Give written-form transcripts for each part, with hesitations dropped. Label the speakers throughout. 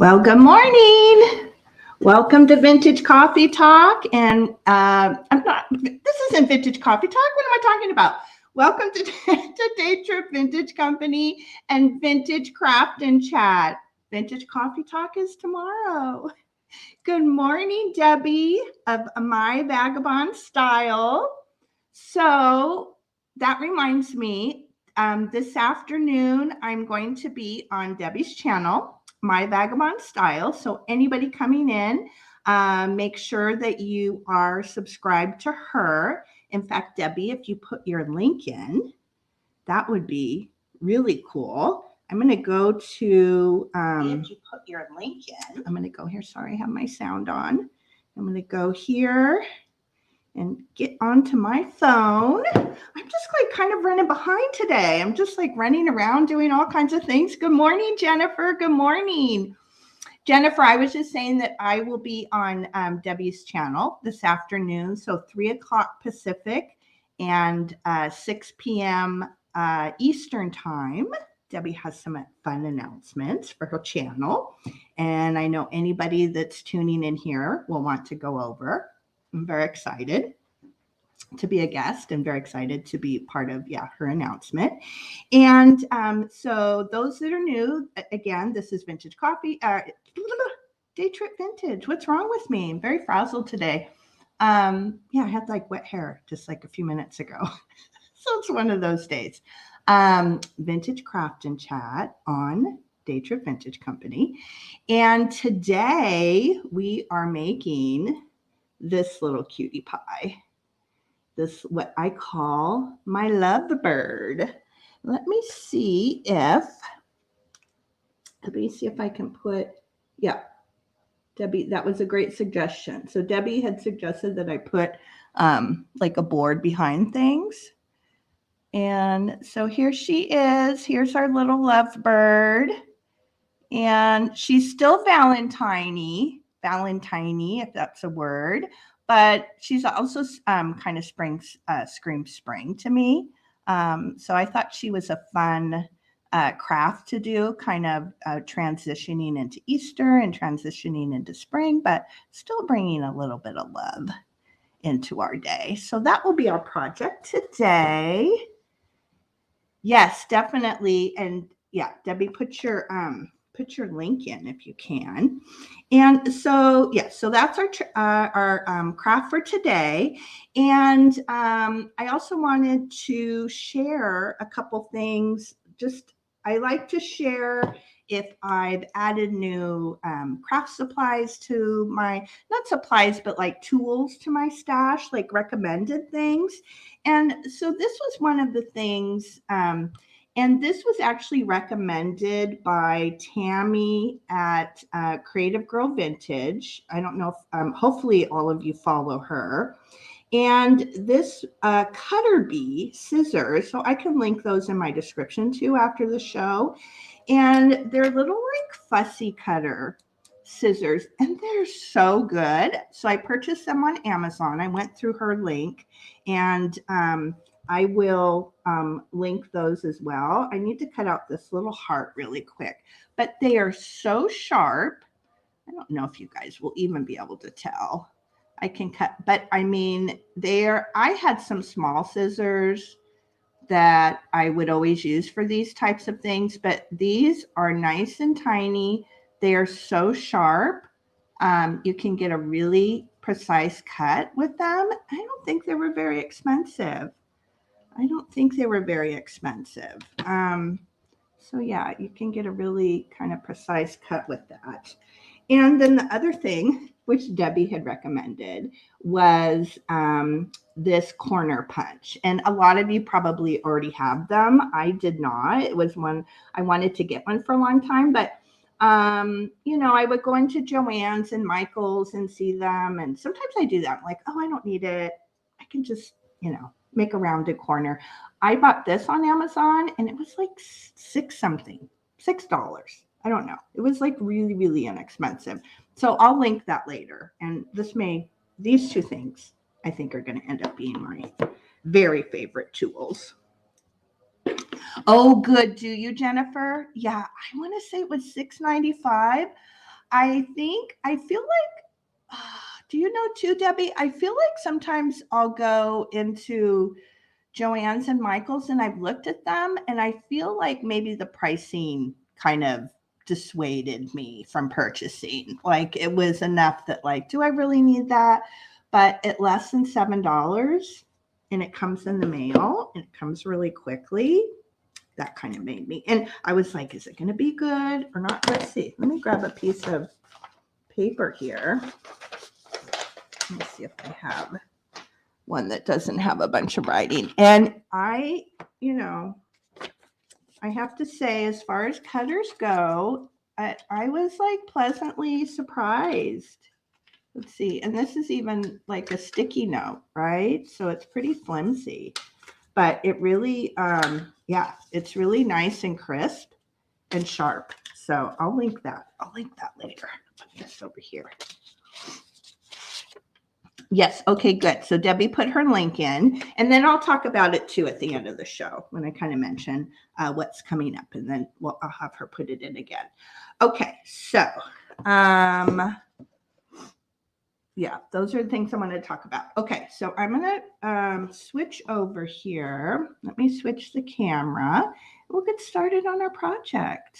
Speaker 1: Well, good morning. Welcome to Vintage Coffee Talk. And this isn't Vintage Coffee Talk. What am I talking about? Welcome to Day Trip Vintage Company and Vintage Craft and Chat. Vintage Coffee Talk is tomorrow. Good morning, Debbie of My Vagabond Style. So that reminds me, this afternoon, I'm going to be on Debbie's channel, My Vagabond Style. So anybody coming in, make sure that you are subscribed to her. In fact, Debbie, if you put your link in, that would be really cool. I'm going to go to, if you put your link in, I'm going to go here. Sorry, I have my sound on. I'm going to go here and get onto my phone. I'm just like kind of running behind today. I'm just like running around doing all kinds of things. Good morning, Jennifer. Good morning. Jennifer, I was just saying that I will be on Debbie's channel this afternoon. So 3 o'clock Pacific and 6 p.m. Eastern time. Debbie has some fun announcements for her channel. And I know anybody that's tuning in here will want to go over. I'm very excited to be a guest and very excited to be part of, her announcement. And so those that are new, again, this is Vintage Coffee, Day Trip Vintage. What's wrong with me? I'm very frazzled today. I had like wet hair just like a few minutes ago. So it's one of those days. Vintage Craft and Chat on Day Trip Vintage Company. And today we are making this little cutie pie. This what I call my lovebird. Let me see if I can put, Debbie, that was a great suggestion. So Debbie had suggested that I put like a board behind things. And so here she is. Here's our little lovebird. And she's still Valentine-y, if that's a word. But she's also kind of screams spring to me. So I thought she was a fun craft to do, kind of transitioning into Easter and transitioning into spring, but still bringing a little bit of love into our day. So that will be our project today. Yes, definitely. And Debbie, put your link in if you can. And so, so that's our craft for today. And I also wanted to share a couple things. I like to share if I've added new craft supplies to my, not supplies, but like tools to my stash, like recommended things. And so this was one of the things, and this was actually recommended by Tammy at Creative Girl Vintage. I don't know if, hopefully all of you follow her. And this cutter bee scissors, so I can link those in my description too after the show. And they're little like fussy cutter scissors, and they're so good. So I purchased them on Amazon. I went through her link, and I will link those as well. I need to cut out this little heart really quick, but they are so sharp. I don't know if you guys will even be able to tell. I can cut, but I mean, I had some small scissors that I would always use for these types of things, but these are nice and tiny. They are so sharp. You can get a really precise cut with them. I don't think they were very expensive. So you can get a really kind of precise cut with that. And then the other thing, which Debbie had recommended, was this corner punch. And a lot of you probably already have them. I did not. It was one, I wanted to get one for a long time, but I would go into Joann's and Michael's and see them. And sometimes I do that. I'm like, oh, I don't need it. I can just, make a rounded corner. I bought this on Amazon and it was like $6. I don't know. It was like really, really inexpensive. So I'll link that later. And these two things I think are going to end up being my very favorite tools. Oh, good. Do you, Jennifer? Yeah, I want to say it was $6.95. I feel like, do you know too, Debbie? I feel like sometimes I'll go into Joann's and Michael's and I've looked at them and I feel like maybe the pricing kind of dissuaded me from purchasing. Like it was enough that like, do I really need that? But at less than $7 and it comes in the mail and it comes really quickly. That kind of made me, and I was like, is it going to be good or not? Let's see. Let me grab a piece of paper here. Let me see if I have one that doesn't have a bunch of writing. And I have to say, as far as cutters go, I was like pleasantly surprised. Let's see. And this is even like a sticky note, right? So it's pretty flimsy, but it really, yeah, it's really nice and crisp and sharp. So I'll link that. I'll link that later. Put this over here. Yes. Okay, good. So Debbie put her link in, and then I'll talk about it too at the end of the show when I kind of mention what's coming up, and then I'll have her put it in again. Okay. So, yeah, those are the things I want to talk about. Okay. So I'm going to switch over here. Let me switch the camera. We'll get started on our project.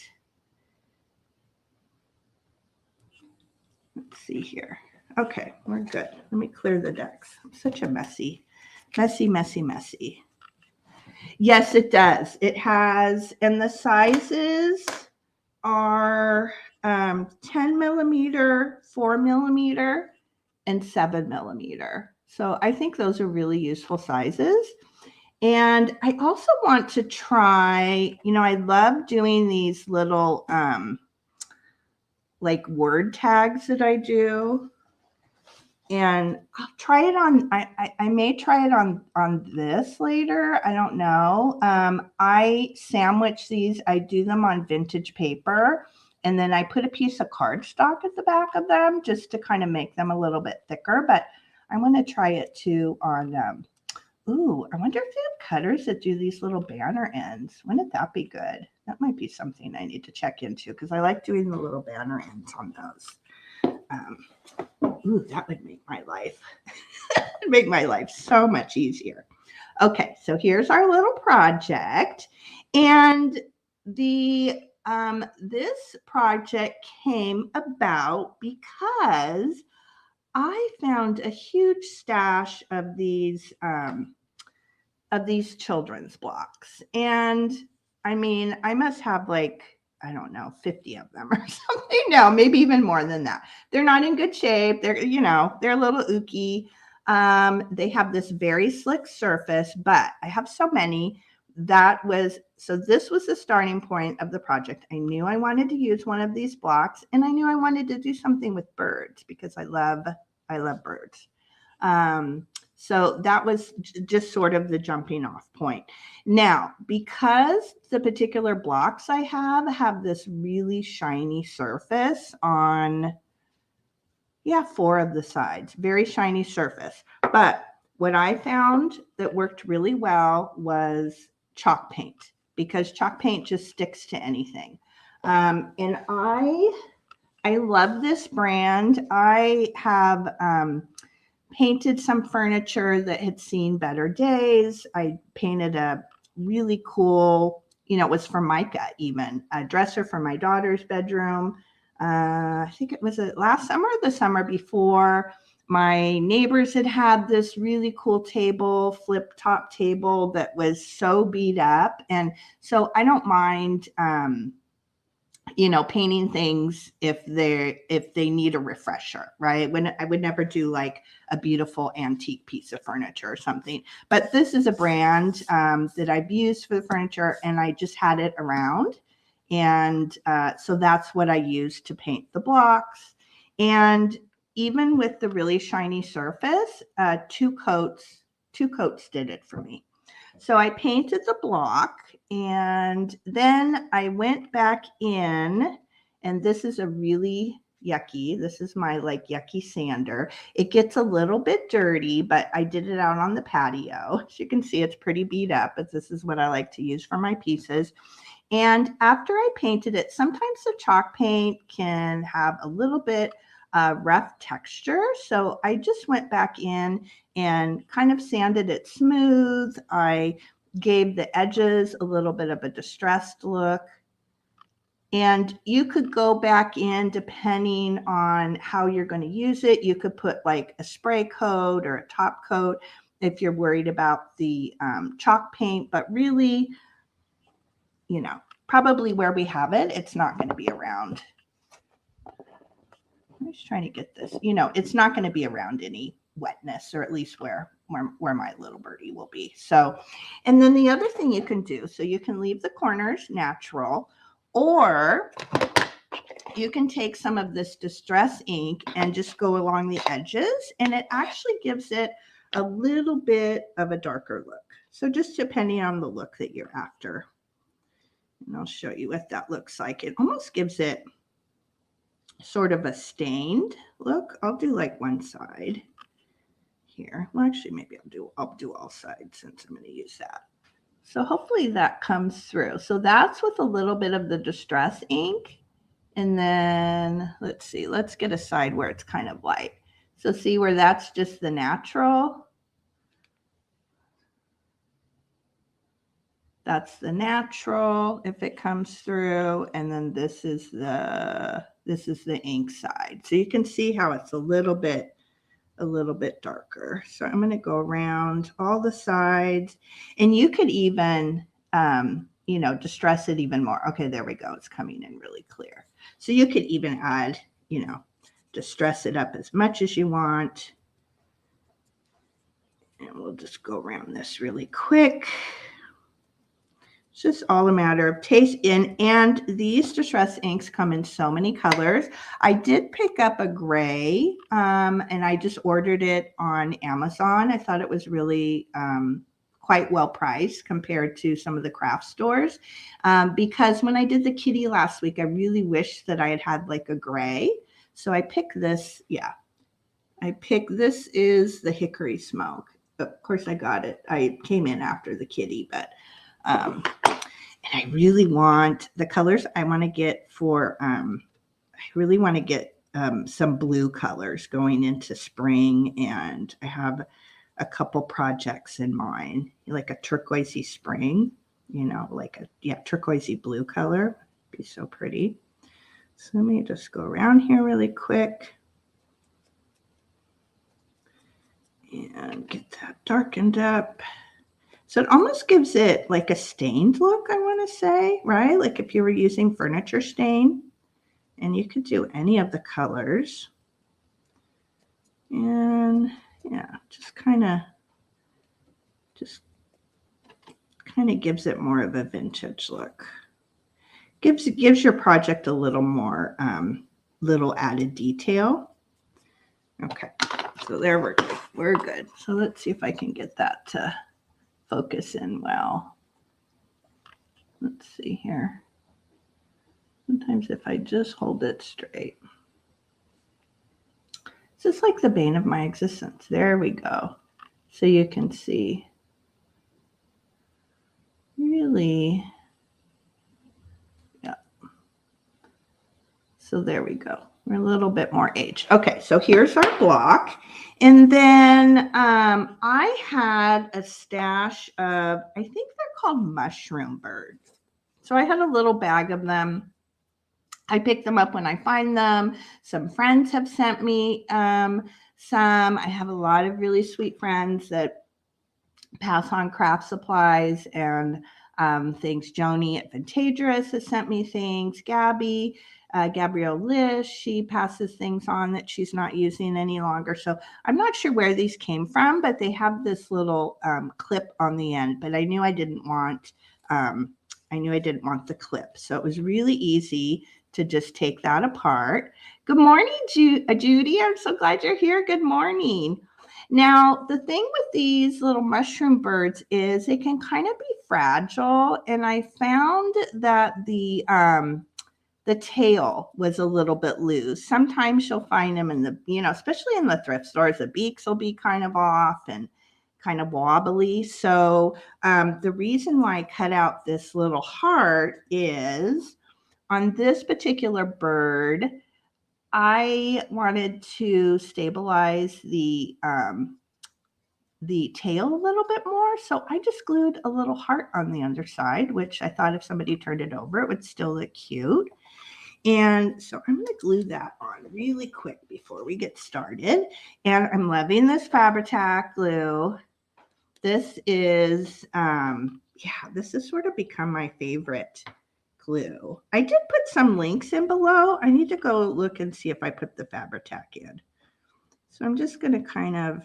Speaker 1: Let's see here. Okay, we're good. Let me clear the decks. I'm such a messy. Yes, it does. It has, and the sizes are 10 millimeter, 4 millimeter, and 7 millimeter. So I think those are really useful sizes. And I also want to try, I love doing these little like word tags that I do. And I'll try it on, I may try it on this later. I don't know. I sandwich these, I do them on vintage paper, and then I put a piece of cardstock at the back of them just to kind of make them a little bit thicker. But I want to try it too on, I wonder if they have cutters that do these little banner ends. Wouldn't that be good? That might be something I need to check into because I like doing the little banner ends on those. That would make my life so much easier. Okay, so here's our little project, and the this project came about because I found a huge stash of these children's blocks, and I mean, I must have like, I don't know, 50 of them or something. No, maybe even more than that. They're not in good shape. They're, they're a little ooky. They have this very slick surface, but I have so many. So this was the starting point of the project. I knew I wanted to use one of these blocks, and I knew I wanted to do something with birds because I love birds. So that was just sort of the jumping off point. Now, because the particular blocks I have this really shiny surface on, 4 of the sides, very shiny surface. But what I found that worked really well was chalk paint, because chalk paint just sticks to anything. And I love this brand. I have painted some furniture that had seen better days. I painted a really cool, it was from Micah, even a dresser for my daughter's bedroom. I think it was last summer or the summer before. My neighbors had this really cool table, flip top table that was so beat up. And so I don't mind, painting things if they need a refresher, right? When I would never do like a beautiful antique piece of furniture or something, but this is a brand that I've used for the furniture, and I just had it around, and so that's what I used to paint the blocks. And even with the really shiny surface, two coats did it for me. So I painted the block, and then I went back in, and this is a really yucky. This is my like yucky sander. It gets a little bit dirty, but I did it out on the patio. As you can see, it's pretty beat up, but this is what I like to use for my pieces. And after I painted it, sometimes the chalk paint can have a little bit rough texture. So I just went back in and kind of sanded it smooth. I gave the edges a little bit of a distressed look. And you could go back in depending on how you're going to use it. You could put like a spray coat or a top coat if you're worried about the chalk paint, but really, you know, probably where we have it, it's not going to be around. I'm just trying to get this, you know, it's not going to be around any wetness, or at least where my little birdie will be. So, and then the other thing you can do, so you can leave the corners natural, or you can take some of this distress ink and just go along the edges, and it actually gives it a little bit of a darker look. So just depending on the look that you're after. And I'll show you what that looks like. It almost gives it sort of a stained look. I'll do like one side here. Well, actually, maybe I'll do all sides since I'm going to use that. So hopefully that comes through. So that's with a little bit of the distress ink. And then let's see, let's get a side where it's kind of light. So see where that's just the natural. That's the natural if it comes through. And then this is the ink side. So you can see how it's a little bit darker. So I'm going to go around all the sides, and you could even, you know, distress it even more. Okay, there we go. It's coming in really clear. So you could even add, you know, distress it up as much as you want. And we'll just go around this really quick. It's just all a matter of taste in, and these distress inks come in so many colors. I did pick up a gray, and I just ordered it on Amazon. I thought it was really quite well priced compared to some of the craft stores, because when I did the kitty last week, I really wished that I had had like a gray. So I picked this. Yeah, this is the Hickory Smoke. Of course, I got it. I came in after the kitty, but and I really want the colors I want to get for, I really want to get some blue colors going into spring. And I have a couple projects in mind, like a turquoisey spring, you know, like a turquoisey blue color. It'd be so pretty. So let me just go around here really quick and get that darkened up. So it almost gives it like a stained look, I want to say, right? Like if you were using furniture stain, and you could do any of the colors. And yeah, just kind of gives it more of a vintage look. Gives your project a little more, little added detail. Okay, so there we're good. So let's see if I can get that to focus in well. Let's see here. Sometimes if I just hold it straight. It's just like the bane of my existence. There we go. So you can see really, yeah. So there we go. We're a little bit more aged. Okay, so here's our block. And then I had a stash of, I think they're called mushroom birds. So I had a little bag of them. I pick them up when I find them. Some friends have sent me some. I have a lot of really sweet friends that pass on craft supplies and things. Joni at Vintagerous has sent me things. Gabby, Gabrielle Lish, she passes things on that she's not using any longer. So I'm not sure where these came from, but they have this little clip on the end. But I knew I didn't want the clip. So it was really easy to just take that apart. Good morning, Judy. I'm so glad you're here. Good morning. Now, the thing with these little mushroom birds is they can kind of be fragile. And I found that the tail was a little bit loose. Sometimes you'll find them in the, especially in the thrift stores, the beaks will be kind of off and kind of wobbly. So the reason why I cut out this little heart is on this particular bird, I wanted to stabilize the tail a little bit more. So I just glued a little heart on the underside, which I thought if somebody turned it over, it would still look cute. And so I'm going to glue that on really quick before we get started. And I'm loving this Fabri-Tac glue. This is, this has sort of become my favorite glue. I did put some links in below. I need to go look and see if I put the Fabri-Tac in. So I'm just going to kind of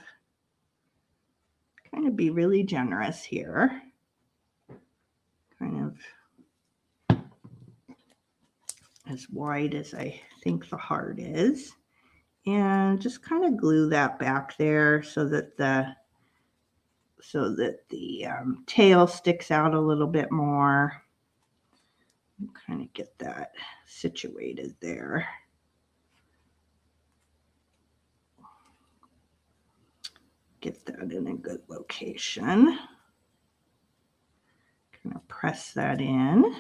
Speaker 1: be really generous here. Kind of as wide as I think the heart is. And just kind of glue that back there so that the tail sticks out a little bit more. Kind of get that situated there. Get that in a good location. Kind of press that in.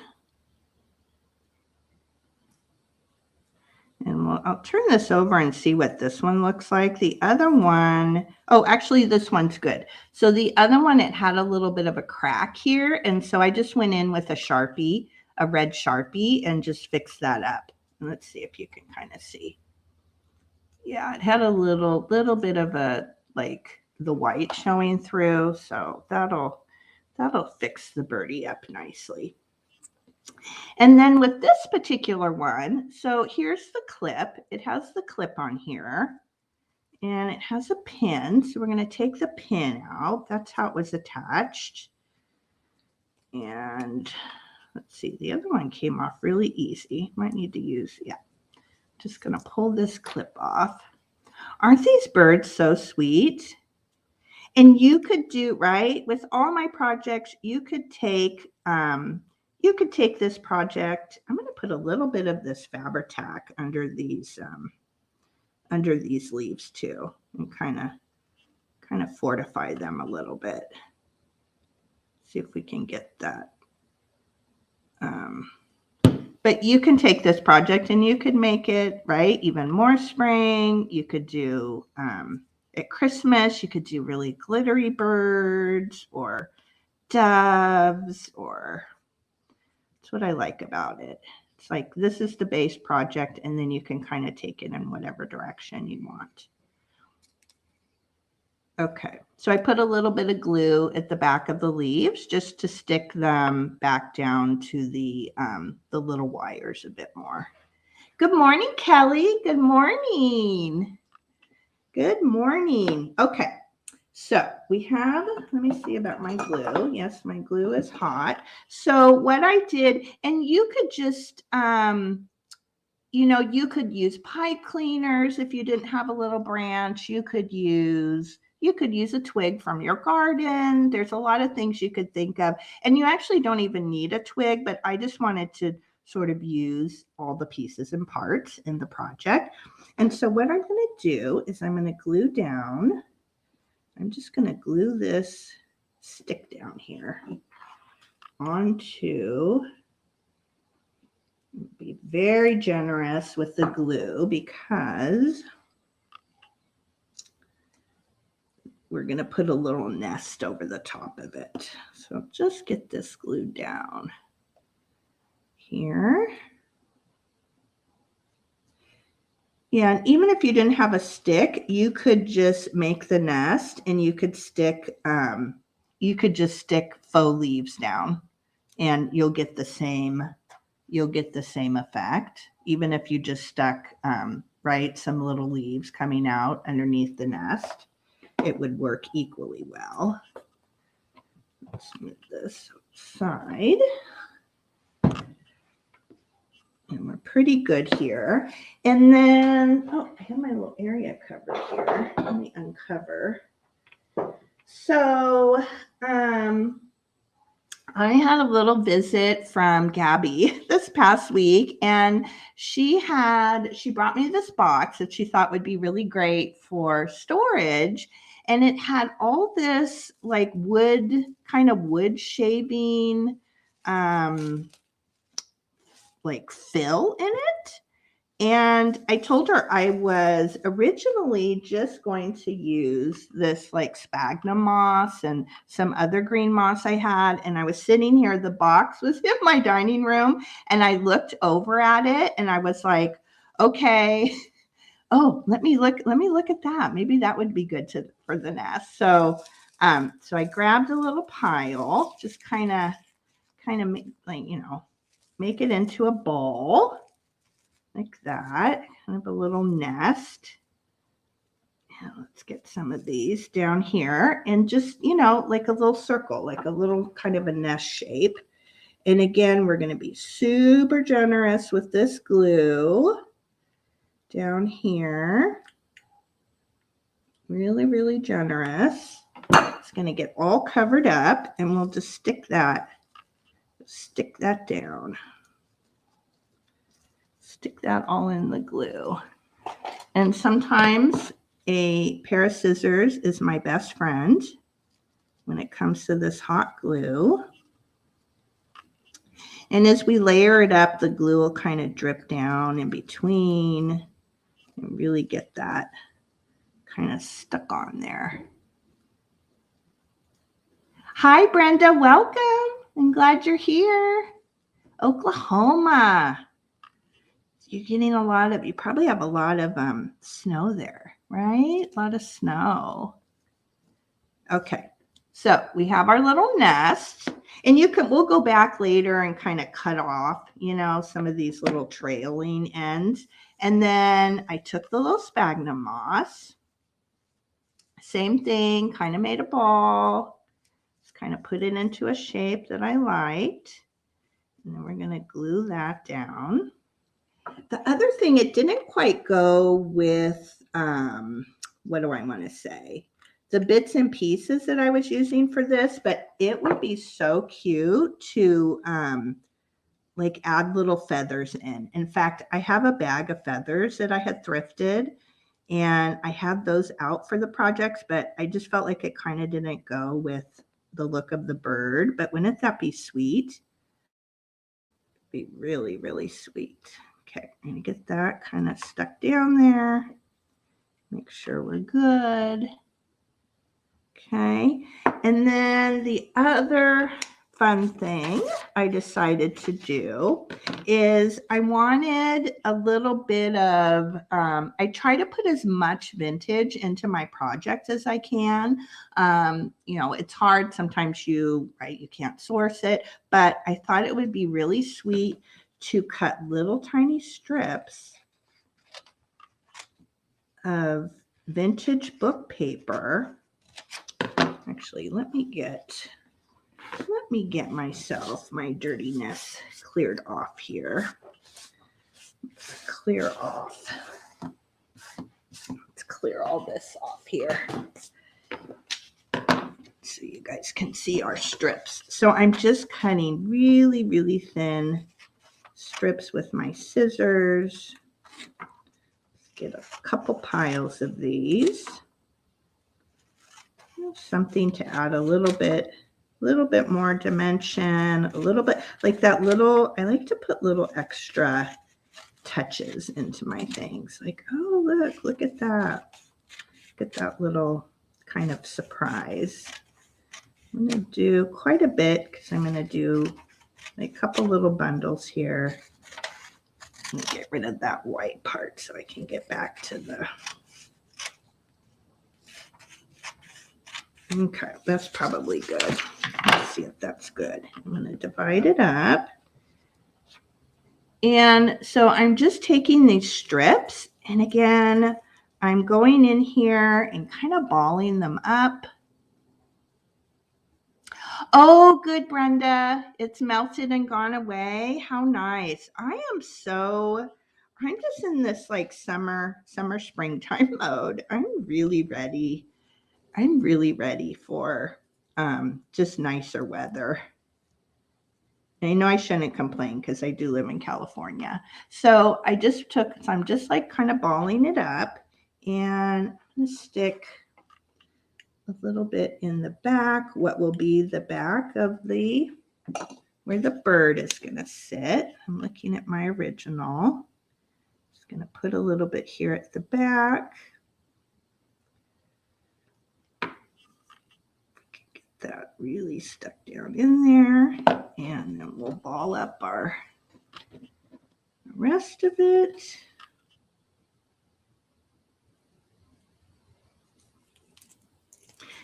Speaker 1: And I'll turn this over and see what this one looks like. The other one, oh, actually this one's good. So the other one, it had a little bit of a crack here. And so I just went in with a Sharpie, a red Sharpie, and just fixed that up. And let's see if you can kind of see. Yeah, it had a little bit of a, like the white showing through. So that'll fix the birdie up nicely. And then with this particular one, so here's the clip. It has the clip on here and it has a pin. So we're going to take the pin out. That's how it was attached. And let's see, the other one came off really easy. Might need to use, just going to pull this clip off. Aren't these birds so sweet? And you could do, right, with all my projects, you could take this project. I'm going to put a little bit of this Fabri-Tac under these leaves too, and kind of fortify them a little bit. See if we can get that. But you can take this project and you could make it, right, even more spring. You could do at Christmas, you could do really glittery birds or doves, or that's what I like about it. It's like this is the base project, and then you can kind of take it in whatever direction you want. Okay, so I put a little bit of glue at the back of the leaves just to stick them back down to the little wires a bit more. Good morning, Kelly. Good morning. Good morning. Okay, so we have, let me see about my glue. Yes, my glue is hot. So what I did, and you could just, you could use pipe cleaners if you didn't have a little branch. You could use a twig from your garden. There's a lot of things you could think of. And you actually don't even need a twig, but I just wanted to sort of use all the pieces and parts in the project. And so what I'm going to do is I'm going to glue down. I'm just going to glue this stick down here onto. Be very generous with the glue because we're going to put a little nest over the top of it. So just get this glued down here. Yeah, and even if you didn't have a stick, you could just make the nest and you could stick, just stick faux leaves down and you'll get the same effect, even if you just stuck, right, some little leaves coming out underneath the nest. It would work equally well. Let's move this aside. And we're pretty good here. And then, oh, I have my little area cover here. Let me uncover. So, I had a little visit from Gabby this past week, and she brought me this box that she thought would be really great for storage. And it had all this like wood, kind of wood shaving, like fill in it. And I told her I was originally just going to use this like sphagnum moss and some other green moss I had. And I was sitting here, the box was in my dining room, and I looked over at it and I was like, okay, oh, let me look at that. Maybe that would be good for the nest. So I grabbed a little pile, just kind of make, like, make it into a ball. Like that, kind of a little nest. Now let's get some of these down here and just, like a little circle, like a little kind of a nest shape. And again, we're going to be super generous with this glue down here. Really, really generous. It's going to get all covered up, and we'll just stick that down. Stick that all in the glue. And sometimes a pair of scissors is my best friend when it comes to this hot glue. And as we layer it up, the glue will kind of drip down in between and really get that kind of stuck on there. Hi, Brenda. Welcome. I'm glad you're here. Oklahoma. You're getting you probably have a lot of snow there, right? A lot of snow. Okay, so we have our little nest, and we'll go back later and kind of cut off, some of these little trailing ends. And then I took the little sphagnum moss, same thing, kind of made a ball, just kind of put it into a shape that I liked. And then we're going to glue that down. The other thing, it didn't quite go with, what do I want to say? The bits and pieces that I was using for this, but it would be so cute to like add little feathers in. In fact, I have a bag of feathers that I had thrifted, and I have those out for the projects, but I just felt like it kind of didn't go with the look of the bird. But wouldn't that be sweet? Be really, really sweet. Okay, I'm going to get that kind of stuck down there. Make sure we're good. Okay, and then the other fun thing I decided to do is I wanted a little bit of, I try to put as much vintage into my projects as I can. It's hard. Sometimes you can't source it, but I thought it would be really sweet to cut little tiny strips of vintage book paper. Actually, let me get myself my dirtiness cleared off here. Let's clear all this off here so you guys can see our strips. So I'm just cutting really, really thin strips with my scissors. Let's get a couple piles of these. Something to add a little bit more dimension, a little bit like that little, I like to put little extra touches into my things. Like, oh, look at that. Look at that little kind of surprise. I'm going to do quite a bit because I'm going to do a couple little bundles here. Let me get rid of that white part so I can get back to the... Okay, that's probably good. Let's see if that's good. I'm going to divide it up. And so I'm just taking these strips, and again, I'm going in here and kind of balling them up. Oh, good, Brenda. It's melted and gone away. How nice. I'm just in this like summer, springtime mode. I'm really ready for just nicer weather. And I know I shouldn't complain because I do live in California. So I'm just like kind of balling it up, and I'm going to stick a little bit in the back, what will be the back of the, where the bird is going to sit. I'm looking at my original. Just going to put a little bit here at the back. Get that really stuck down in there. And then we'll ball up our rest of it.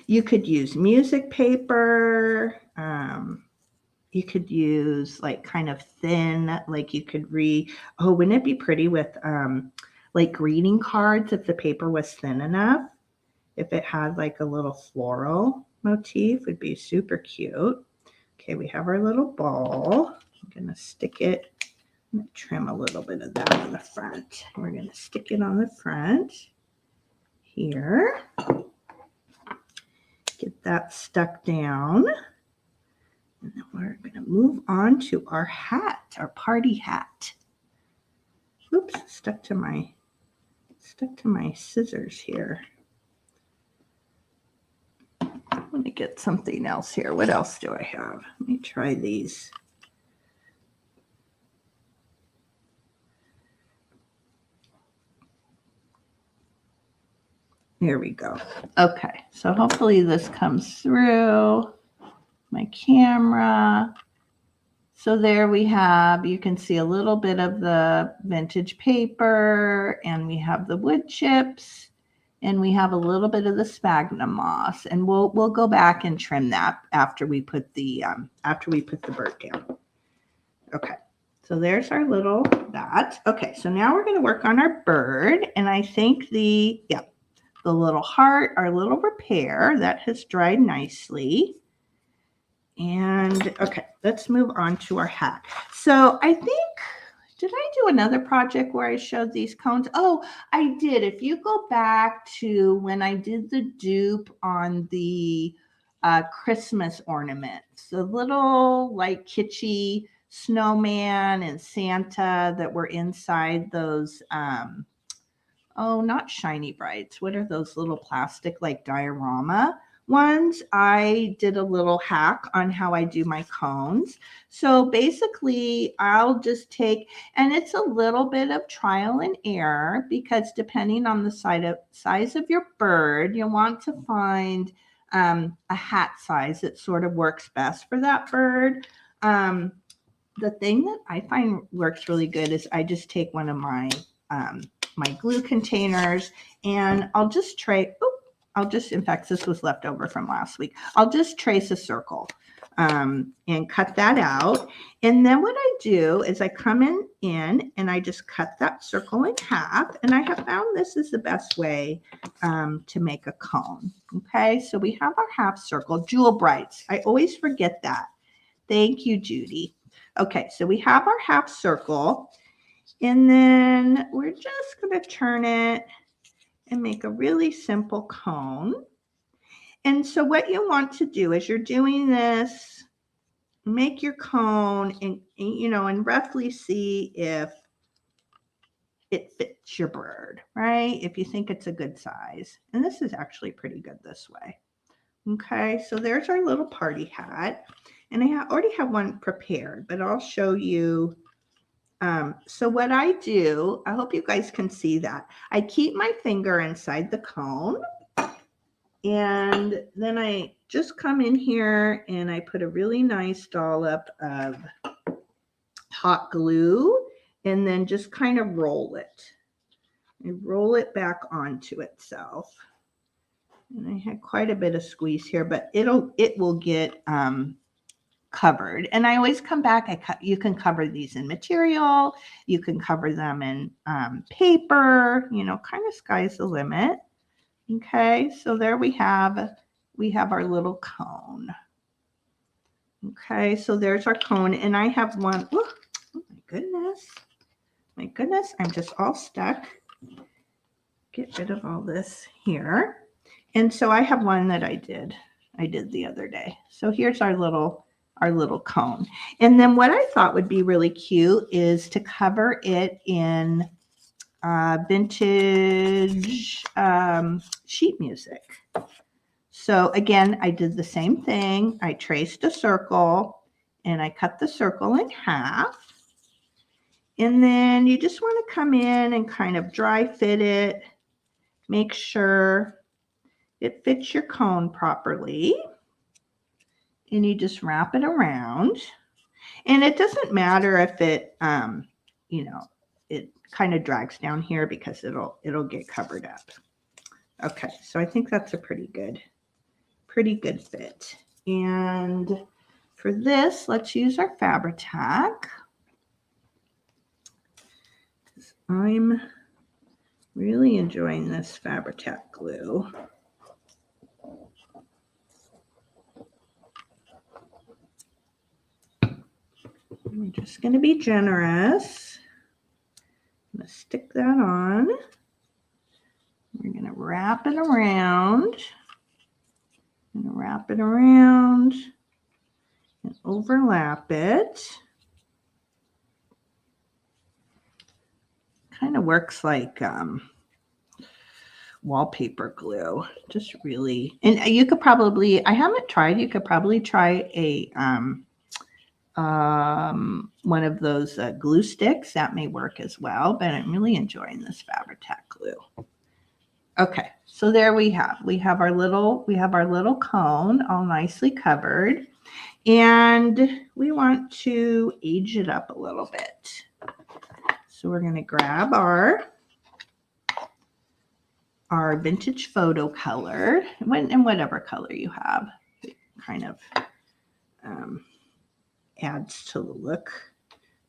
Speaker 1: You could use music paper. You could use like kind of thin, like you could oh, wouldn't it be pretty with like greeting cards if the paper was thin enough? If it had like a little floral motif, would be super cute. Okay, we have our little ball. I'm going to stick it. I'm going to trim a little bit of that on the front. We're going to stick it on the front here. Get that stuck down. And then we're going to move on to our hat, our party hat. Oops, stuck to my scissors here. Let me get something else here. What else do I have? Let me try these. Here we go. Okay, so hopefully this comes through my camera. So there we have, you can see a little bit of the vintage paper, and we have the wood chips, and we have a little bit of the sphagnum moss, and we'll go back and trim that after we put the bird down. Okay, so there's our little that. Okay, so now we're going to work on our bird, and I think the little heart, our little repair that has dried nicely. And okay, let's move on to our hat. So I think, did I do another project where I showed these cones? Oh, I did. If you go back to when I did the dupe on the Christmas ornaments, the little like kitschy snowman and Santa that were inside those, oh, not Shiny Brights. What are those little plastic like diorama ones? I did a little hack on how I do my cones. So basically I'll just take, and it's a little bit of trial and error because depending on the size of your bird, you'll want to find a hat size that sort of works best for that bird. The thing that I find works really good is I just take one of my glue containers and I'll just in fact, this was left over from last week. I'll just trace a circle and cut that out. And then what I do is I come in and I just cut that circle in half. And I have found this is the best way to make a cone. Okay, so we have our half circle, Jewel Brights. I always forget that. Thank you, Judy. Okay, so we have our half circle. And then we're just going to turn it and make a really simple cone. And so what you want to do as you're doing this, make your cone and roughly see if it fits your bird, right? If you think it's a good size. And this is actually pretty good this way. Okay, so there's our little party hat. And I already have one prepared, but I'll show you. So what I do, I hope you guys can see that. I keep my finger inside the cone and then I just come in here and I put a really nice dollop of hot glue and then just kind of roll it. I roll it back onto itself. And I had quite a bit of squeeze here, but it will get covered. And I always come back. You can cover these in material. You can cover them in paper. Kind of sky's the limit. Okay, so there we have our little cone. Okay, so there's our cone, and I have one. Oh my goodness! I'm just all stuck. Get rid of all this here. And so I have one that I did the other day. So here's our little cone. And then what I thought would be really cute is to cover it in vintage sheet music. So again, I did the same thing. I traced a circle and I cut the circle in half. And then you just want to come in and kind of dry fit it. Make sure it fits your cone properly. And you just wrap it around. And it doesn't matter if it, you know, it kind of drags down here because it'll get covered up. Okay, so I think that's a pretty good fit. And for this, let's use our Fabri-Tac. I'm really enjoying this Fabri-Tac glue. We're just going to be generous. I'm going to stick that on. We're going to wrap it around. I'm going to wrap it around and overlap it. Kind of works like wallpaper glue. Just really, and you could probably, I haven't tried, you could probably try a one of those glue sticks. That may work as well, but I'm really enjoying this Fabri-Tac glue. Okay, so there we have our little cone all nicely covered, and we want to age it up a little bit. So we're going to grab our vintage photo color, and whatever color you have, it kind of adds to the look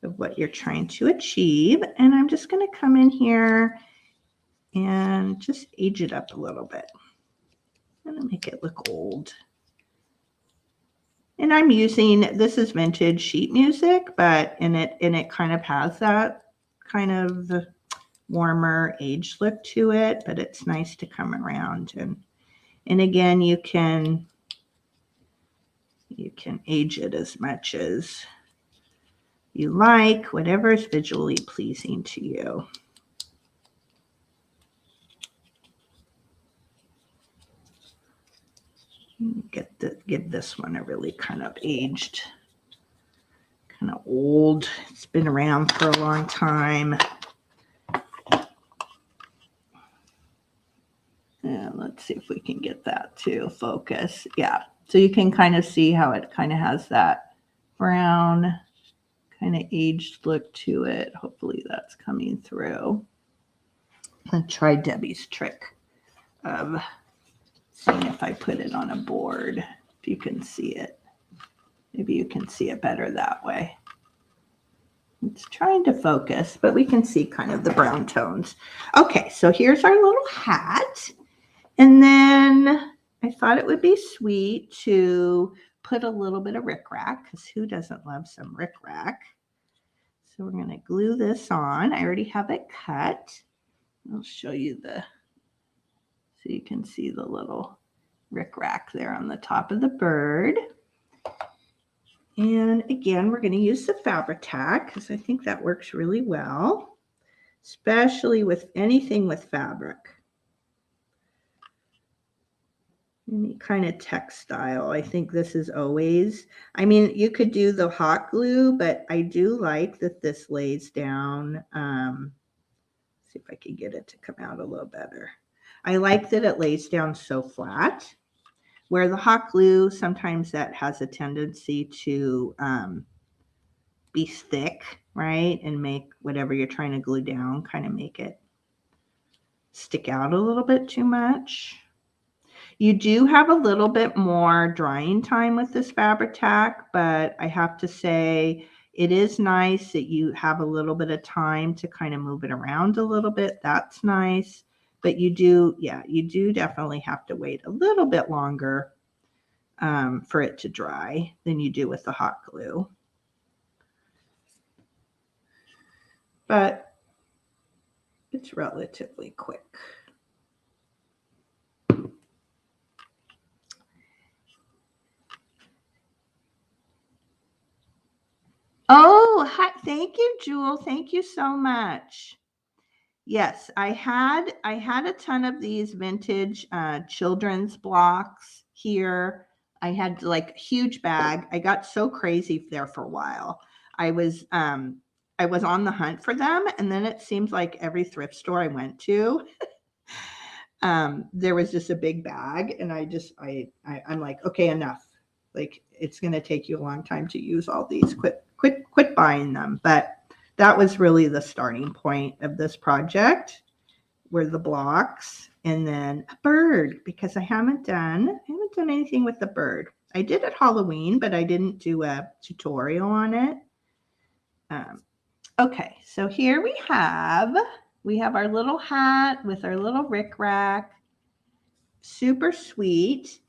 Speaker 1: of what you're trying to achieve. And I'm just going to come in here and just age it up a little bit. I'm going to make it look old. And I'm using, this is vintage sheet music, but it kind of has that kind of warmer aged look to it, but it's nice to come around. And again, you can age it as much as you like, whatever is visually pleasing to you. Give this one a really kind of aged, kind of old. It's been around for a long time. And let's see if we can get that to focus. Yeah. So you can kind of see how it kind of has that brown kind of aged look to it. Hopefully that's coming through. I'll try Debbie's trick of seeing if I put it on a board, if you can see it. Maybe you can see it better that way. It's trying to focus, but we can see kind of the brown tones. Okay, so here's our little hat. And then I thought it would be sweet to put a little bit of Ric Rac, because who doesn't love some Ric Rac? So we're going to glue this on. I already have it cut. I'll show you so you can see the little Ric Rac there on the top of the bird. And again, we're going to use the Fabri-Tac because I think that works really well, especially with anything with fabric. Any kind of textile. I think this is always, I mean, you could do the hot glue, but I do like that this lays down. See if I can get it to come out a little better. I like that it lays down so flat, where the hot glue, sometimes that has a tendency to be thick, right? And make whatever you're trying to glue down, kind of make it stick out a little bit too much. You do have a little bit more drying time with this Fabri-Tac, but I have to say it is nice that you have a little bit of time to kind of move it around a little bit. That's nice. But you do definitely have to wait a little bit longer for it to dry than you do with the hot glue. But it's relatively quick. Oh, hi. Thank you, Jewel. Thank you so much. Yes, I had a ton of these vintage children's blocks, here. I had like a huge bag. I got so crazy there for a while. I was on the hunt for them, and then it seems like every thrift store I went to, there was just a big bag, and I'm like, okay, enough. Like, it's going to take you a long time to use all these. Quit buying them. But that was really the starting point of this project, were the blocks, and then a bird, because I haven't done anything with the bird. I did at Halloween, but I didn't do a tutorial on it. Okay, so here we have our little hat with our little Ric Rac. Super sweet.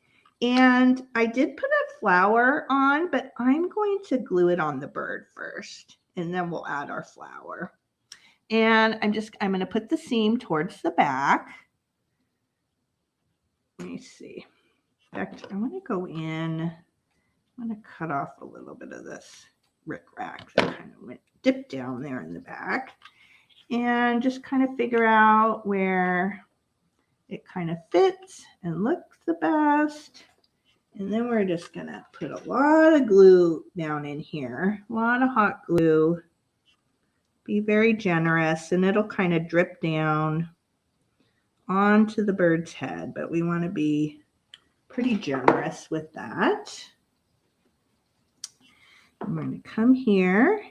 Speaker 1: And I did put a flower on, but I'm going to glue it on the bird first, and then we'll add our flower. And I'm going to put the seam towards the back. Let me see. In fact, I want to go in. I'm going to cut off a little bit of this Ric Rac that kind of dipped down there in the back, and just kind of figure out where it kind of fits and looks the best. And then we're just going to put a lot of glue down in here, a lot of hot glue. Be very generous, and it'll kind of drip down onto the bird's head, but we want to be pretty generous with that. I'm going to come here,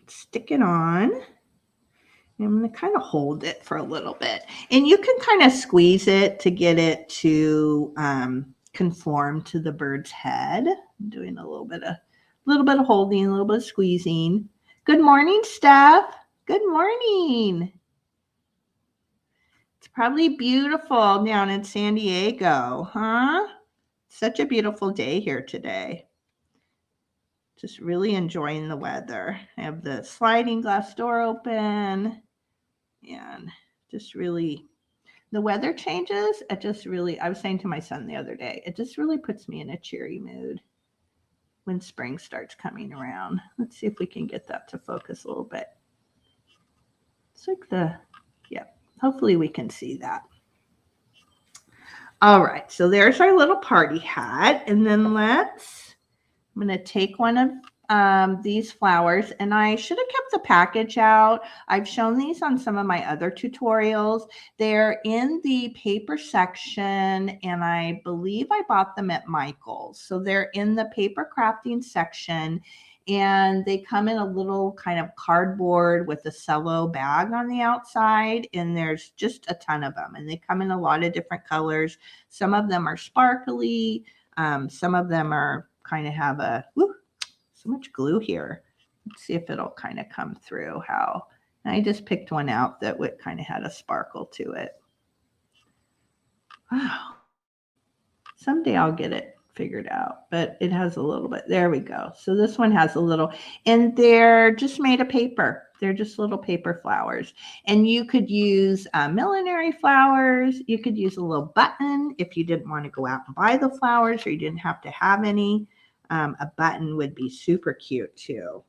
Speaker 1: stick it on. I'm going to kind of hold it for a little bit, and you can kind of squeeze it to get it to conform to the bird's head. I'm doing a little bit of holding, a little bit of squeezing. Good morning, Steph. Good morning. It's probably beautiful down in San Diego, huh? Such a beautiful day here today. Just really enjoying the weather. I have the sliding glass door open, and just really, the weather changes. It just really, I was saying to my son the other day, it just really puts me in a cheery mood when spring starts coming around. Let's see if we can get that to focus a little bit. It's like hopefully we can see that. All right, so there's our little party hat. And then I'm going to take one of these flowers, and I should have kept the package out. I've shown these on some of my other tutorials. They're in the paper section, and I believe I bought them at Michael's. So they're in the paper crafting section, and they come in a little kind of cardboard with a cello bag on the outside, and there's just a ton of them, and they come in a lot of different colors. Some of them are sparkly. Some of them are kind of have a, so much glue here. Let's see if it'll kind of come through how. And I just picked one out that would kind of had a sparkle to it. Wow. Someday I'll get it figured out, but it has a little bit. There we go. So this one has a little, and they're just made of paper. They're just little paper flowers. And you could use millinery flowers. You could use a little button if you didn't want to go out and buy the flowers, or you didn't have to have any. A button would be super cute too.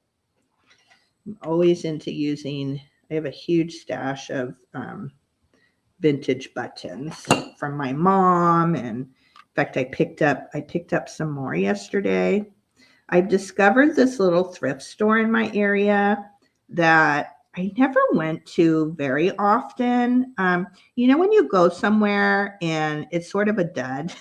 Speaker 1: I'm always into using, I have a huge stash of vintage buttons from my mom, and in fact, I picked up some more yesterday. I've discovered this little thrift store in my area that I never went to very often. You know, when you go somewhere and it's sort of a dud,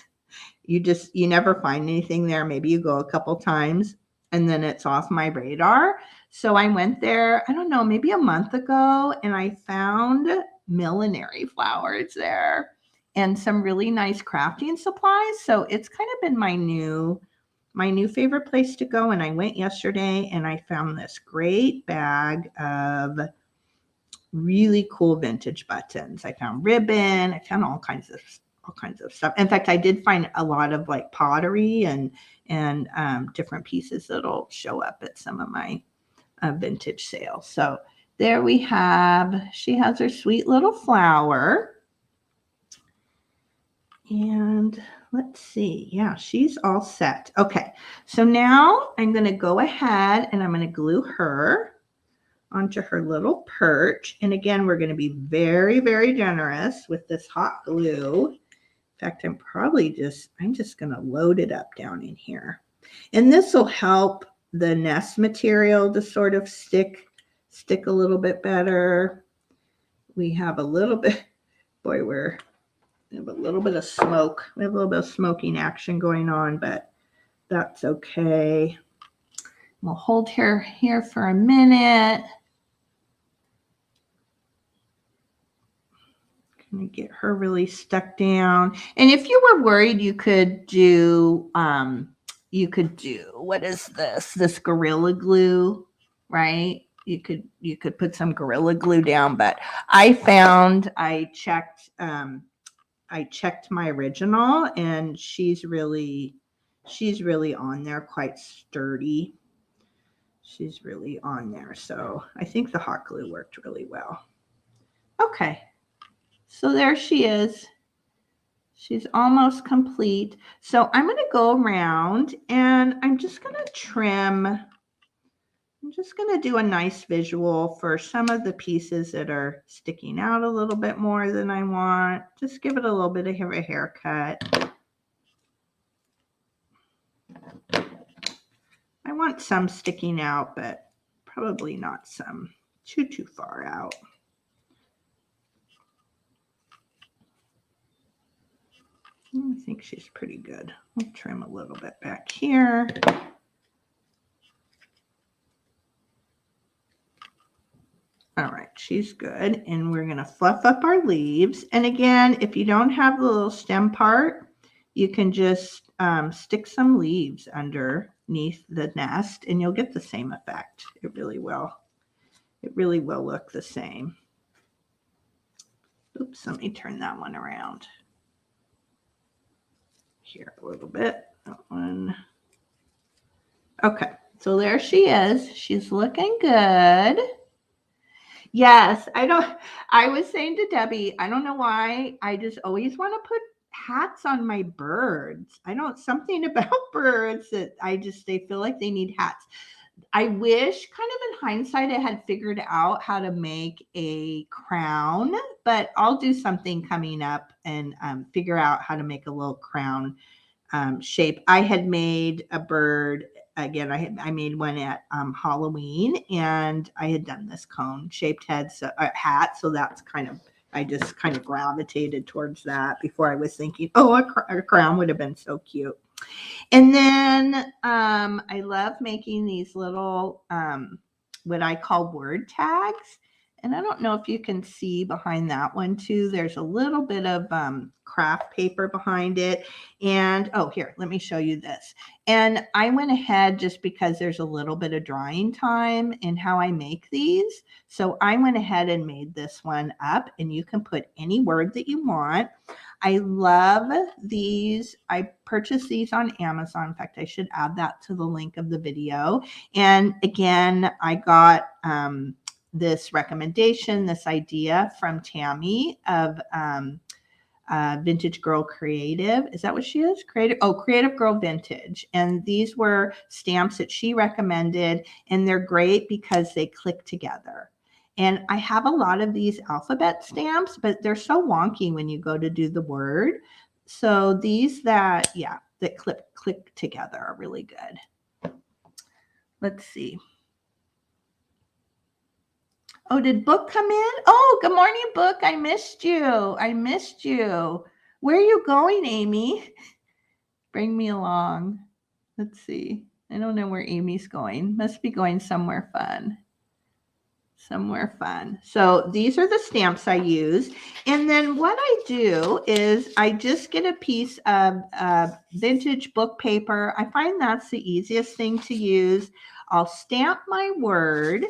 Speaker 1: you never find anything there. Maybe you go a couple times and then it's off my radar. So I went there, I don't know, maybe a month ago, and I found millinery flowers there and some really nice crafting supplies. So it's kind of been my new favorite place to go. And I went yesterday and I found this great bag of really cool vintage buttons. I found ribbon. I found all kinds of stuff. In fact, I did find a lot of like pottery and different pieces that'll show up at some of my vintage sales. So there we have, she has her sweet little flower. And let's see. Yeah, she's all set. Okay, so now I'm going to go ahead and I'm going to glue her onto her little perch. And again, we're going to be very, very generous with this hot glue. In fact, I'm just going to load it up down in here. And this will help the nest material to sort of stick a little bit better. We have a little bit, boy, we have a little bit of smoke. We have a little bit of smoking action going on, but that's okay. We'll hold her here for a minute. Gonna get her really stuck down. And if you were worried, you could do what is this? This Gorilla Glue, right? You could put some Gorilla Glue down, but I checked my original, and she's really on there, quite sturdy. She's really on there. So I think the hot glue worked really well. Okay. So there she is. She's almost complete. So I'm going to go around and I'm just going to trim. I'm just going to do a nice visual for some of the pieces that are sticking out a little bit more than I want. Just give it a little bit of a haircut. I want some sticking out, but probably not some too far out. I think she's pretty good. I'll trim a little bit back here. All right, she's good. And we're going to fluff up our leaves. And again, if you don't have the little stem part, you can just stick some leaves underneath the nest and you'll get the same effect. It really will. It really will look the same. Oops, let me turn that one around. Here a little bit. That one. Okay, so there she is. She's looking good. Yes, I was saying to Debbie, I don't know why I just always want to put hats on my birds. Something about birds that they feel like they need hats. I wish, kind of in hindsight, I had figured out how to make a crown, but I'll do something coming up and figure out how to make a little crown shape. I had made a bird. Again, I made one at Halloween, and I had done this cone-shaped hat. So that's I just kind of gravitated towards that before I was thinking, oh, a crown would have been so cute. And then I love making these little, what I call word tags. And I don't know if you can see behind that one too. There's a little bit of craft paper behind it. And oh, here, let me show you this. And I went ahead just because there's a little bit of drying time in how I make these. So I went ahead and made this one up, and you can put any word that you want. I love these. I purchased these on Amazon. In fact, I should add that to the link of the video. And again, I got this recommendation, this idea from Tammy of Vintage Girl Creative. Is that what she is? Creative Girl Vintage. And these were stamps that she recommended, and they're great because they click together. And I have a lot of these alphabet stamps, but they're so wonky when you go to do the word. So these that click together are really good. Let's see. Oh, did Book come in? Oh, good morning, Book. I missed you. Where are you going, Amy? Bring me along. Let's see. I don't know where Amy's going. Must be going somewhere fun. So these are the stamps I use. And then what I do is I just get a piece of vintage book paper. I find that's the easiest thing to use. I'll stamp my word,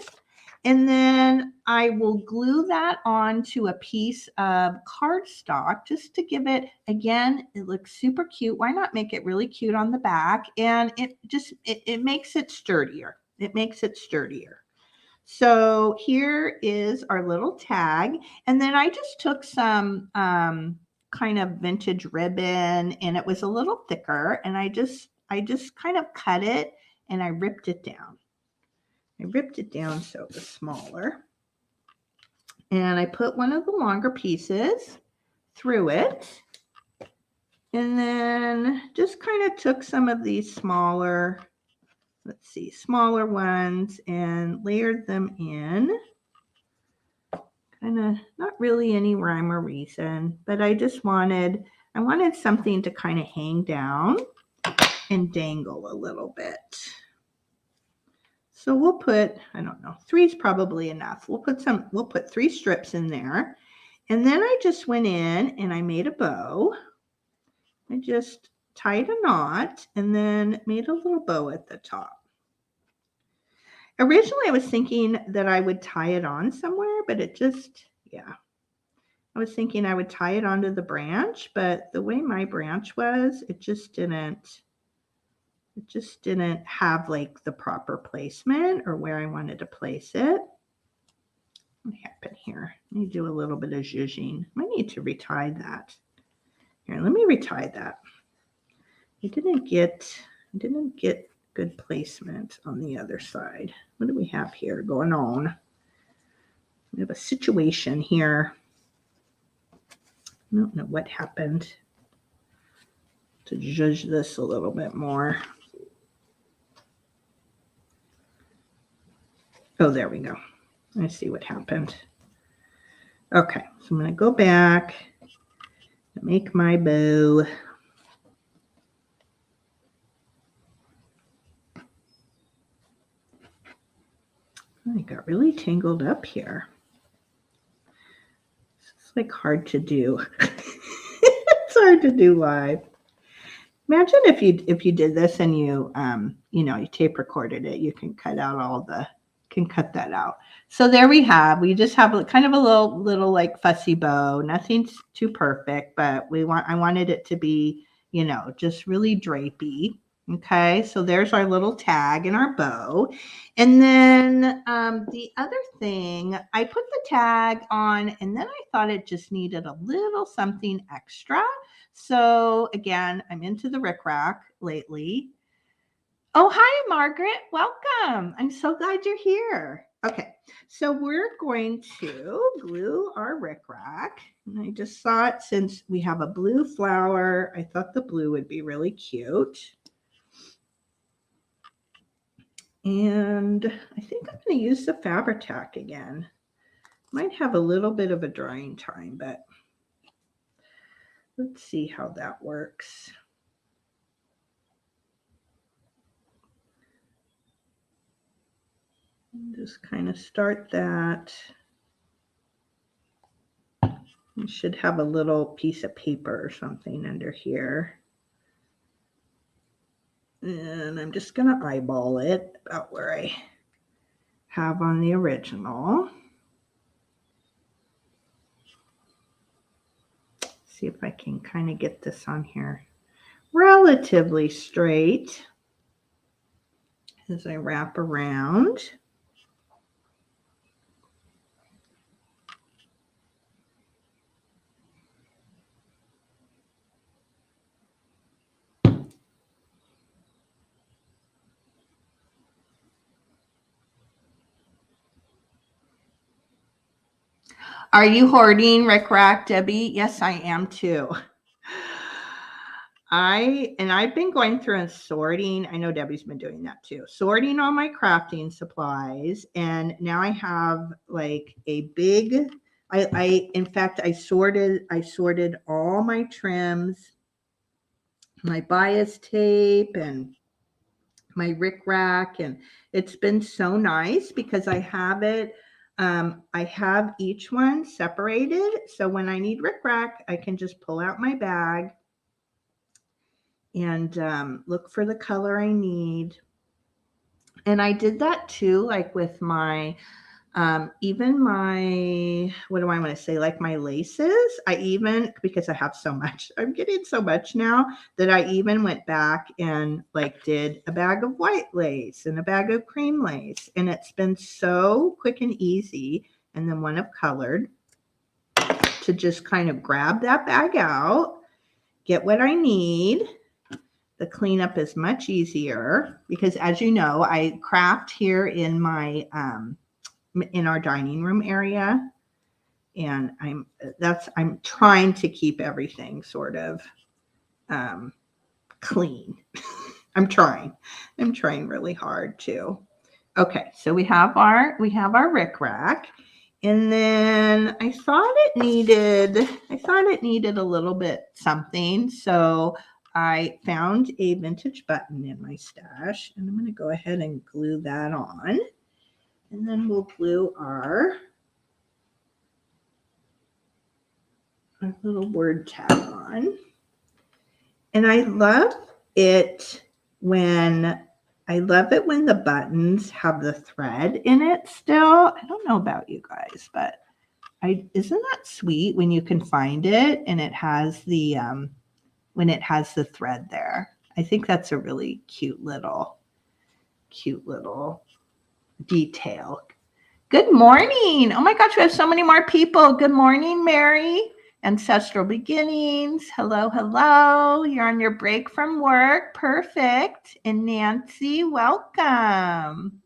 Speaker 1: and then I will glue that onto a piece of cardstock just to give it, again, it looks super cute. Why not make it really cute on the back? And it makes it sturdier. So here is our little tag. And then I just took some kind of vintage ribbon, and it was a little thicker. And I just kind of cut it and I ripped it down. So it was smaller. And I put one of the longer pieces through it. And then just kind of took some of these smaller, let's see, smaller ones and layered them in. Kind of not really any rhyme or reason, but I wanted something to kind of hang down and dangle a little bit. So we'll put, I don't know, 3 is probably enough. We'll put 3 strips in there. And then I just went in and I made a bow. I just tied a knot and then made a little bow at the top. Originally, I was thinking that I would tie it on somewhere, but it just, yeah. I was thinking I would tie it onto the branch, but the way my branch was, it just didn't have like the proper placement or where I wanted to place it. What happened here? Let me do a little bit of zhuzhing. I need to retie that. Here, let me retie that. I didn't get good placement on the other side. What do we have here going on? We have a situation here. I don't know what happened. To zhuzh this a little bit more. Oh, there we go. I see what happened. Okay, so I'm going to go back and make my bow. I got really tangled up here. It's like hard to do. It's hard to do live. Imagine if you did this and you tape recorded it. You can cut that out. So there we have. We just have kind of a little like fussy bow. Nothing's too perfect, but I wanted it to be, just really drapey. Okay, so there's our little tag and our bow. And then the other thing, I put the tag on and then I thought it just needed a little something extra. So again, I'm into the Ric Rac lately. Oh, hi, Margaret. Welcome. I'm so glad you're here. Okay, so we're going to glue our Ric Rac. And I just thought since we have a blue flower, I thought the blue would be really cute. And I think I'm going to use the Fabri-Tac again. Might have a little bit of a drying time, but let's see how that works. Just kind of start that. You should have a little piece of paper or something under here. And I'm just going to eyeball it about where I have on the original. See if I can kind of get this on here relatively straight as I wrap around. Are you hoarding, Ric Rac, Debbie? Yes, I am too. I've been going through and sorting. I know Debbie's been doing that too. Sorting all my crafting supplies, and now I have like a big. In fact I sorted all my trims, my bias tape, and my Ric Rac, and it's been so nice because I have it. I have each one separated, so when I need Ric Rac, I can just pull out my bag and look for the color I need. And I did that too, like with my, even my, what do I want to say, like my laces. Because I have so much, I'm getting so much now that I even went back and like did a bag of white lace and a bag of cream lace. And it's been so quick and easy. And then one of colored to just kind of grab that bag out, get what I need. The cleanup is much easier because, as you know, I craft here in my in our dining room area, and I'm trying to keep everything sort of clean. I'm trying really hard to. Okay, so we have our Ric Rac, and then I thought it needed a little bit something, so I found a vintage button in my stash, and I'm going to go ahead and glue that on, and then we'll glue our little word tag on. And I love it when the buttons have the thread in it still. I don't know about you guys, but isn't that sweet when you can find it and it has the when it has the thread there. I think that's a really cute little detail. Good morning. Oh my gosh, we have so many more people. Good morning, Mary. Ancestral Beginnings. Hello, hello. You're on your break from work. Perfect. And Nancy, welcome.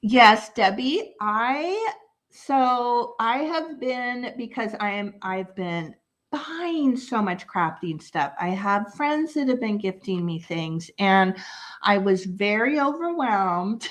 Speaker 1: Yes, Debbie. I have been, because I've been buying so much crafting stuff. I have friends that have been gifting me things, and I was very overwhelmed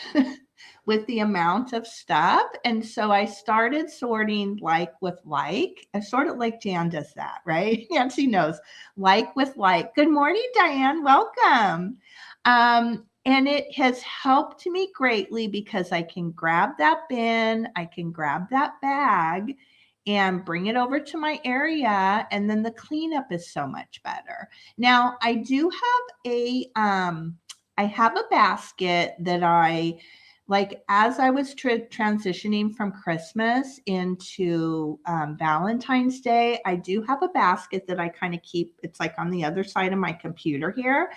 Speaker 1: with the amount of stuff. And so I started sorting like with like. I sort of like Jan does that, right? Nancy knows, like with like. Good morning, Diane. Welcome. And it has helped me greatly because I can grab that bin, I can grab that bag and bring it over to my area, and then the cleanup is so much better. Now, I do have I have a basket that I like as I was transitioning from Christmas into Valentine's Day. I do have a basket that I kind of keep. It's like on the other side of my computer here.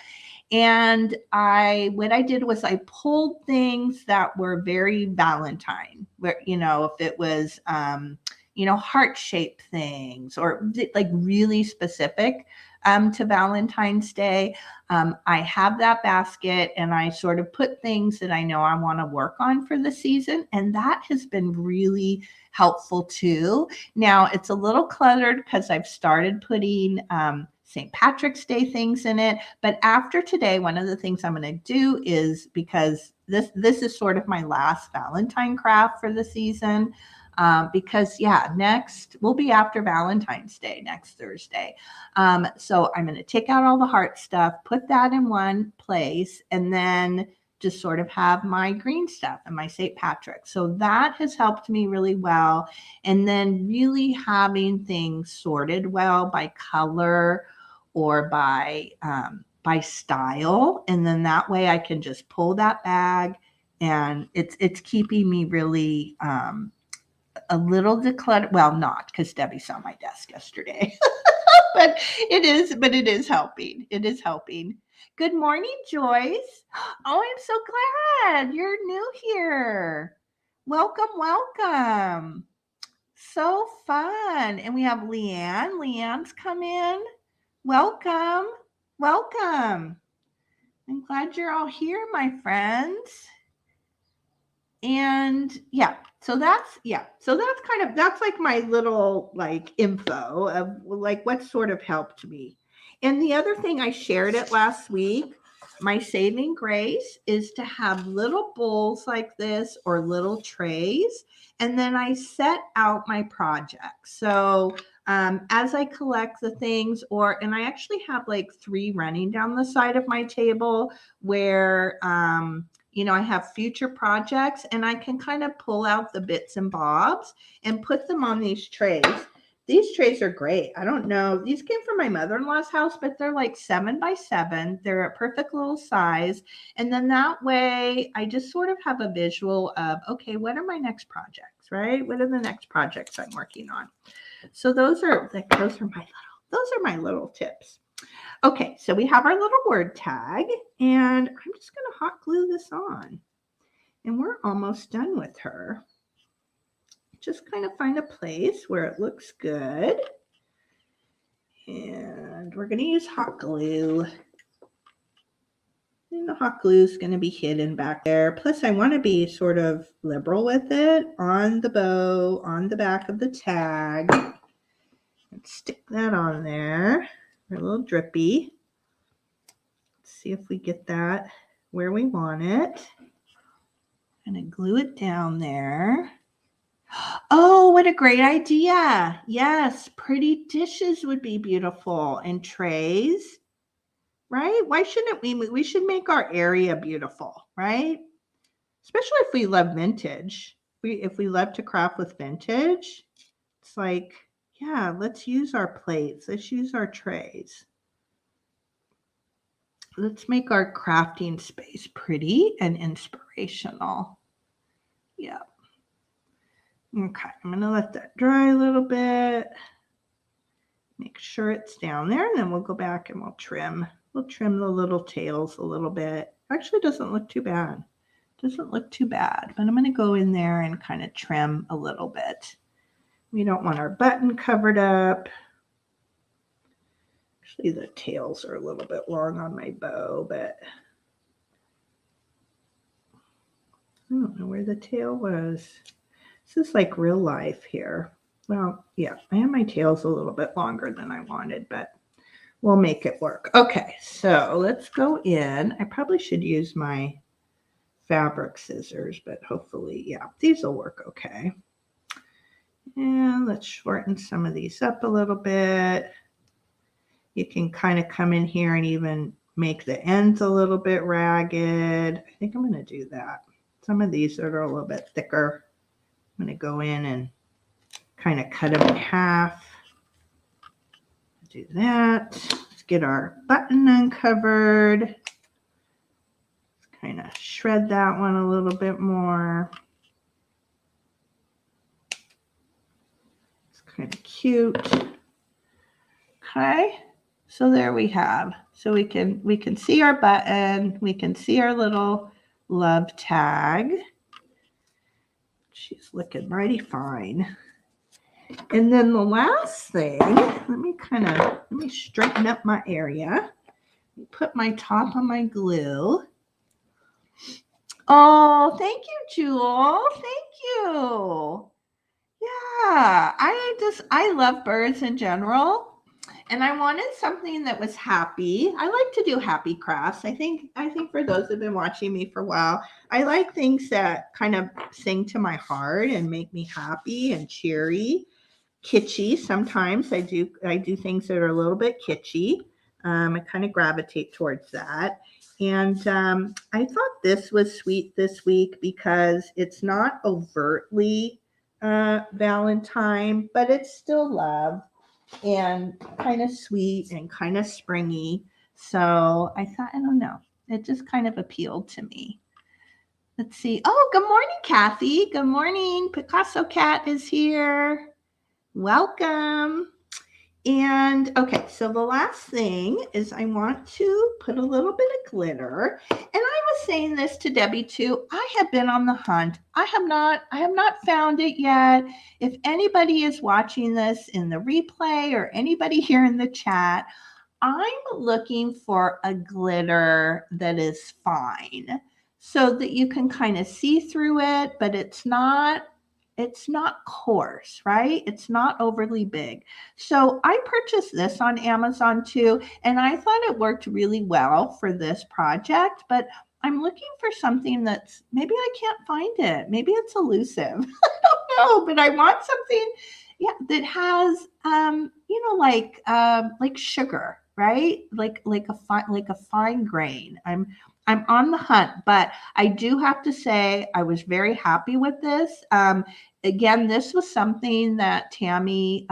Speaker 1: And what I did was I pulled things that were very Valentine, where, if it was, heart-shaped things or like really specific to Valentine's Day. I have that basket and I sort of put things that I know I want to work on for the season. And that has been really helpful too. Now it's a little cluttered because I've started putting St. Patrick's Day things in it. But after today, one of the things I'm going to do is, because this is sort of my last Valentine craft for the season, because next will be after Valentine's Day, next Thursday. So I'm going to take out all the heart stuff, put that in one place, and then just sort of have my green stuff and my St. Patrick. So that has helped me really well. And then really having things sorted well by color or by style. And then that way I can just pull that bag, and it's keeping me really a little decluttered. Well, not because Debbie saw my desk yesterday, but it is helping. It is helping. Good morning, Joyce. Oh, I'm so glad you're new here. Welcome, welcome. So fun. And we have Leanne. Leanne's come in. Welcome, welcome. I'm glad you're all here, my friends. And so that's like my little like info of like what sort of helped me. And the other thing, I shared it last week, my saving grace is to have little bowls like this or little trays, and then I set out my projects. So as I collect the things, and I actually have like 3 running down the side of my table where I have future projects, and I can kind of pull out the bits and bobs and put them on these trays. These trays are great. I don't know. These came from my mother-in-law's house, but they're like 7 by 7. They're a perfect little size. And then that way I just sort of have a visual of, okay, what are my next projects, right? What are the next projects I'm working on? So those are my little tips. Okay, so we have our little word tag, and I'm just going to hot glue this on. And we're almost done with her. Just kind of find a place where it looks good. And we're going to use hot glue. And the hot glue is going to be hidden back there. Plus, I want to be sort of liberal with it on the bow, on the back of the tag. And stick that on there. A little drippy. Let's see if we get that where we want it. I'm going to glue it down there. Oh, what a great idea. Yes, pretty dishes would be beautiful, and trays, right? Why shouldn't we? We should make our area beautiful, right? Especially if we love vintage. If we love to craft with vintage, it's like, yeah, let's use our plates. Let's use our trays. Let's make our crafting space pretty and inspirational. Yeah. Okay, I'm going to let that dry a little bit. Make sure it's down there, and then we'll go back and we'll trim. We'll trim the little tails a little bit. Actually, it doesn't look too bad. Doesn't look too bad, but I'm going to go in there and kind of trim a little bit. We don't want our button covered up. Actually, the tails are a little bit long on my bow, but I don't know where the tail was. This is like real life here. Well, yeah, I have my tails a little bit longer than I wanted, but we'll make it work. Okay, so let's go in. I probably should use my fabric scissors, but hopefully, yeah, these will work okay. And let's shorten some of these up a little bit. You can kind of come in here and even make the ends a little bit ragged. I think I'm going to do that. Some of these that are a little bit thicker, I'm going to go in and kind of cut them in half. Do that. Let's get our button uncovered. Let's kind of shred that one a little bit more. It's kind of cute. Okay, so there we have. So we can see our button. We can see our little love tag. She's looking mighty fine. And then the last thing, let me straighten up my area. Put my top on my glue. Oh, thank you, Jewel. Thank you. Yeah, I love birds in general. And I wanted something that was happy. I like to do happy crafts. I think for those who've been watching me for a while, I like things that kind of sing to my heart and make me happy and cheery. Kitschy. Sometimes I do things that are a little bit kitschy. I kind of gravitate towards that. And I thought this was sweet this week because it's not overtly Valentine, but it's still love and kind of sweet and kind of springy. So I thought, I don't know, it just kind of appealed to me. Let's see. Oh, good morning, Kathy. Good morning. Picasso Cat is here. Welcome. And okay, so the last thing is I want to put a little bit of glitter. And I was saying this to Debbie too. I have been on the hunt. I have not found it yet. If anybody is watching this in the replay or anybody here in the chat, I'm looking for a glitter that is fine so that you can kind of see through it, but it's not coarse, right? It's not overly big. So I purchased this on Amazon too, and I thought it worked really well for this project, but I'm looking for something that's, maybe I can't find it. Maybe it's elusive. I don't know, but I want something, yeah, that has, like sugar, right? Like a fine grain. I'm on the hunt, but I do have to say I was very happy with this. Again, this was something that Tammy,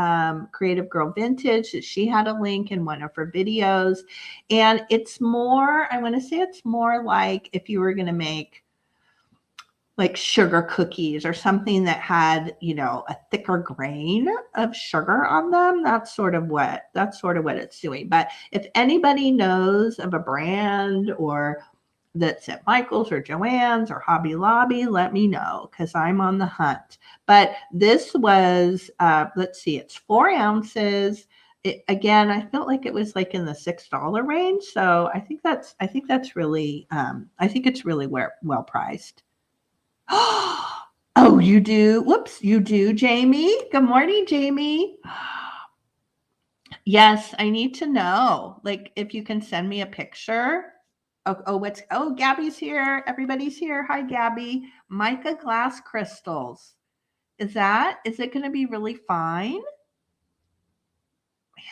Speaker 1: Creative Girl Vintage, that she had a link in one of her videos. And it's more, I want to say it's more like if you were going to make like sugar cookies or something that had, a thicker grain of sugar on them. That's sort of what it's doing. But if anybody knows of a brand or that's at Michael's or Joann's or Hobby Lobby, let me know because I'm on the hunt. But this was, let's see, it's 4 ounces. Again, I felt like it was like in the $6 range. So I think that's really, I think it's really well priced. Oh, you do? Whoops, you do, Jamie. Good morning, Jamie. Yes, I need to know. Like, if you can send me a picture. Oh, Gabby's here. Everybody's here. Hi, Gabby. Mica glass crystals. Is it going to be really fine?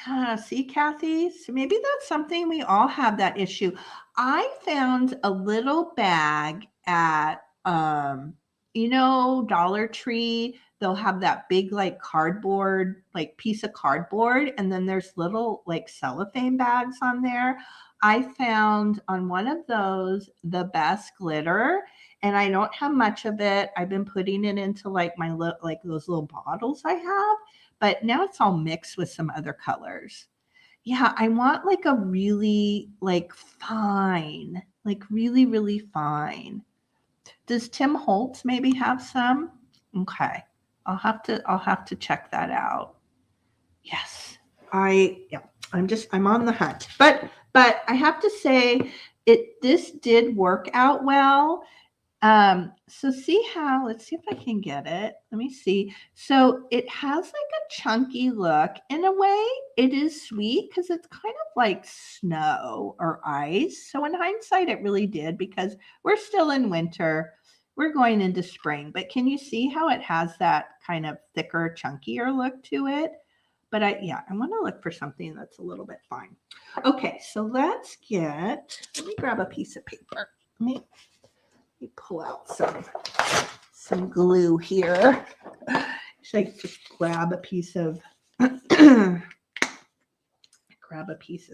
Speaker 1: Yeah, see, Kathy? So maybe that's something we all have that issue. I found a little bag at Dollar Tree. They'll have that big like cardboard, like piece of cardboard, and then there's little like cellophane bags on there. I found on one of those the best glitter, and I don't have much of it. I've been putting it into like my like those little bottles I have, but now it's all mixed with some other colors. Yeah, I want like a really like fine, like really, really fine. Does Tim Holtz maybe have some? Okay. I'll have to check that out. Yes. Yeah, I'm on the hunt. But I have to say this did work out well. So let's see if I can get it. Let me see. So it has like a chunky look. In a way, it is sweet because it's kind of like snow or ice. So in hindsight, it really did because we're still in winter. We're going into spring, but can you see how it has that kind of thicker, chunkier look to it? But I want to look for something that's a little bit fine. Okay, so let me grab a piece of paper. Let me pull out some glue here. Should I just grab a piece of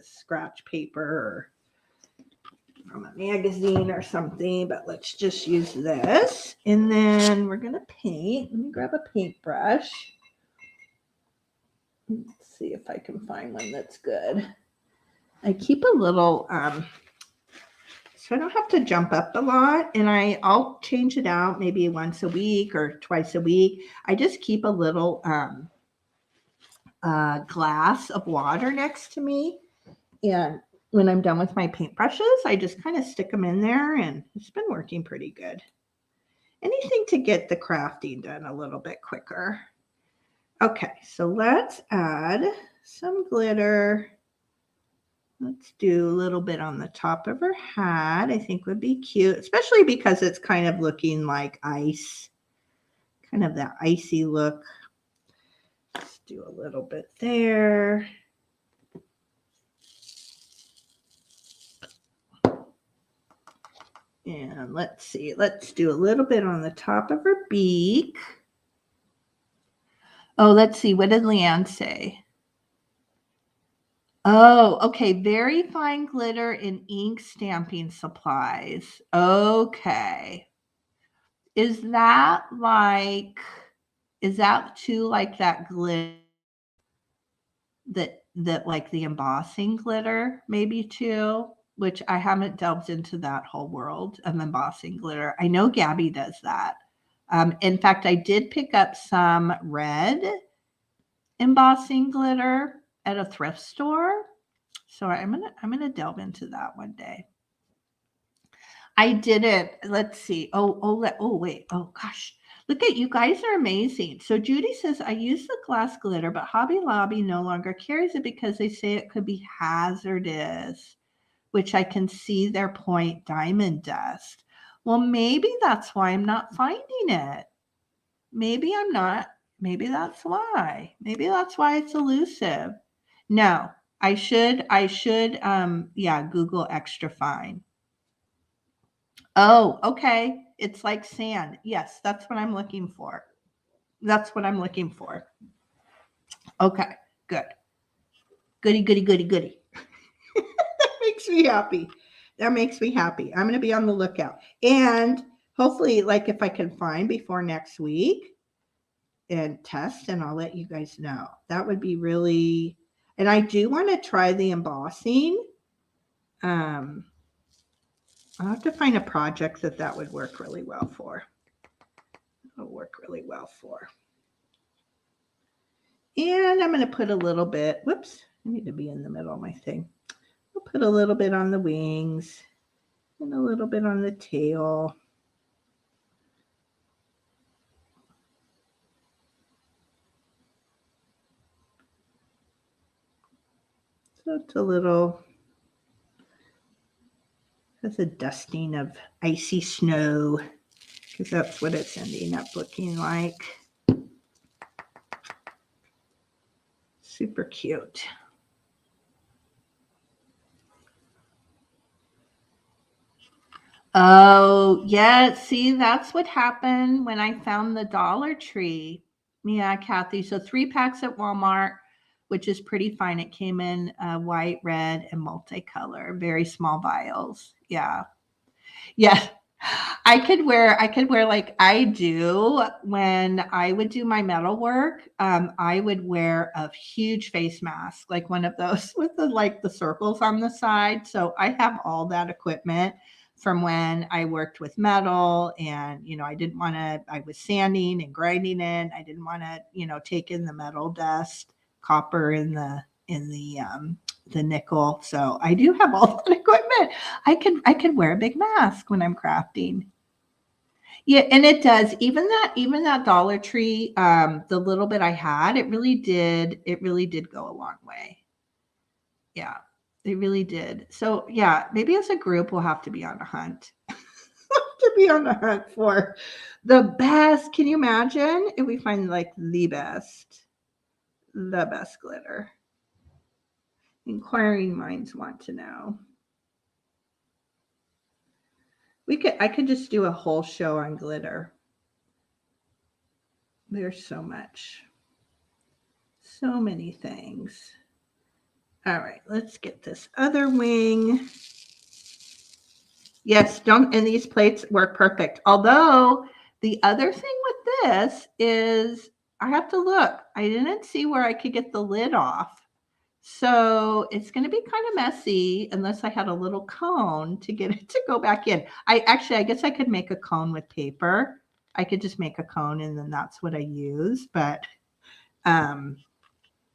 Speaker 1: scratch paper or from a magazine or something, but let's just use this. And then we're gonna paint. Let me grab a paintbrush. Let's see if I can find one that's good. I keep a little so I don't have to jump up a lot, and I'll change it out maybe once a week or twice a week. I just keep a little glass of water next to me, and when I'm done with my paintbrushes, I just kind of stick them in there, and it's been working pretty good. Anything to get the crafting done a little bit quicker. Okay, so let's add some glitter. Let's do a little bit on the top of her hat. I think would be cute, especially because it's kind of looking like ice, kind of that icy look. Let's do a little bit there. And let's see, let's do a little bit on the top of her beak. Oh, let's see, what did Leanne say? Oh, okay. Very fine glitter and ink stamping supplies. Okay. Is that too like that glitter that like the embossing glitter maybe too? Which I haven't delved into that whole world of embossing glitter. I know Gabby does that. In fact, I did pick up some red embossing glitter at a thrift store. So I'm gonna delve into that one day. I did it. Let's see. Wait. Oh gosh. Look at you guys are amazing. So Judy says, I use the glass glitter, but Hobby Lobby no longer carries it because they say it could be hazardous, which I can see their point, diamond dust. Well, maybe that's why I'm not finding it. Maybe I'm not. Maybe that's why. Maybe that's why it's elusive. No, I should Google extra fine. Oh, okay. It's like sand. Yes, that's what I'm looking for. That's what I'm looking for. Okay, good. Goody, goody, goody, goody. That makes me happy. That makes me happy. I'm going to be on the lookout. And hopefully, like if I can find before next week and test, and I'll let you guys know. That would be really, and I do want to try the embossing. I'll have to find a project that would work really well for. It'll work really well for. And I'm going to put a little bit, whoops, I need to be in the middle of my thing. I'll put a little bit on the wings and a little bit on the tail. So it's a little, has a dusting of icy snow, because that's what it's ending up looking like. Super cute. Oh, yeah. See, that's what happened when I found the Dollar Tree. Yeah, Kathy. So 3 packs at Walmart, which is pretty fine. It came in white, red, and multicolor, very small vials. Yeah. Yeah. I could wear like I do when I would do my metal work. I would wear a huge face mask, like one of those with the circles on the side. So I have all that equipment from when I worked with metal, and I didn't want to, I was sanding and grinding it. I didn't want to, take in the metal dust, copper in the nickel. So I do have all that equipment. I could wear a big mask when I'm crafting. Yeah, and it does. Even that Dollar Tree, the little bit I had, it really did go a long way. Yeah, it really did. So yeah, maybe as a group we'll have to be on a hunt. To be on the hunt for the best. Can you imagine if we find like the best glitter? Inquiring minds want to know. I could just do a whole show on glitter. There's so much. So many things. All right, let's get this other wing. Yes, don't, and these plates work perfect. Although the other thing with this is I have to look. I didn't see where I could get the lid off. So it's going to be kind of messy unless I had a little cone to get it to go back in. I guess I could make a cone with paper. I could just make a cone and then that's what I use. But um,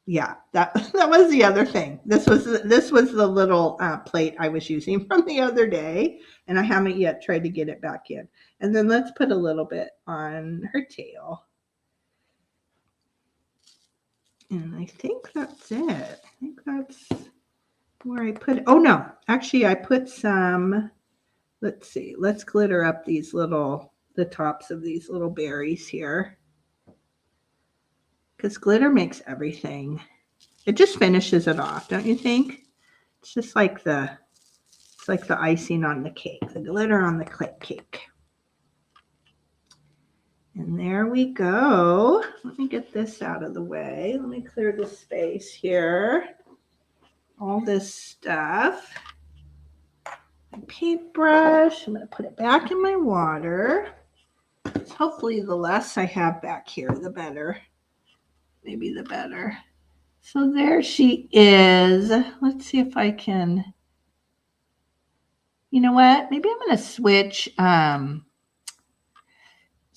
Speaker 1: yeah, that that was the other thing. This was the little plate I was using from the other day, and I haven't yet tried to get it back in. And then let's put a little bit on her tail. And I think that's it. I think that's where I put it. Oh no, actually I put some, let's see, let's glitter up the tops of these little berries here. Because glitter makes everything. It just finishes it off, don't you think? It's just like the icing on the cake, the glitter on the cake. And there we go. Let me get this out of the way. Let me clear the space here. All this stuff. My paintbrush. I'm going to put it back in my water. Hopefully the less I have back here, the better. Maybe the better. So there she is. Let's see if I can. You know what? Maybe I'm going to switch.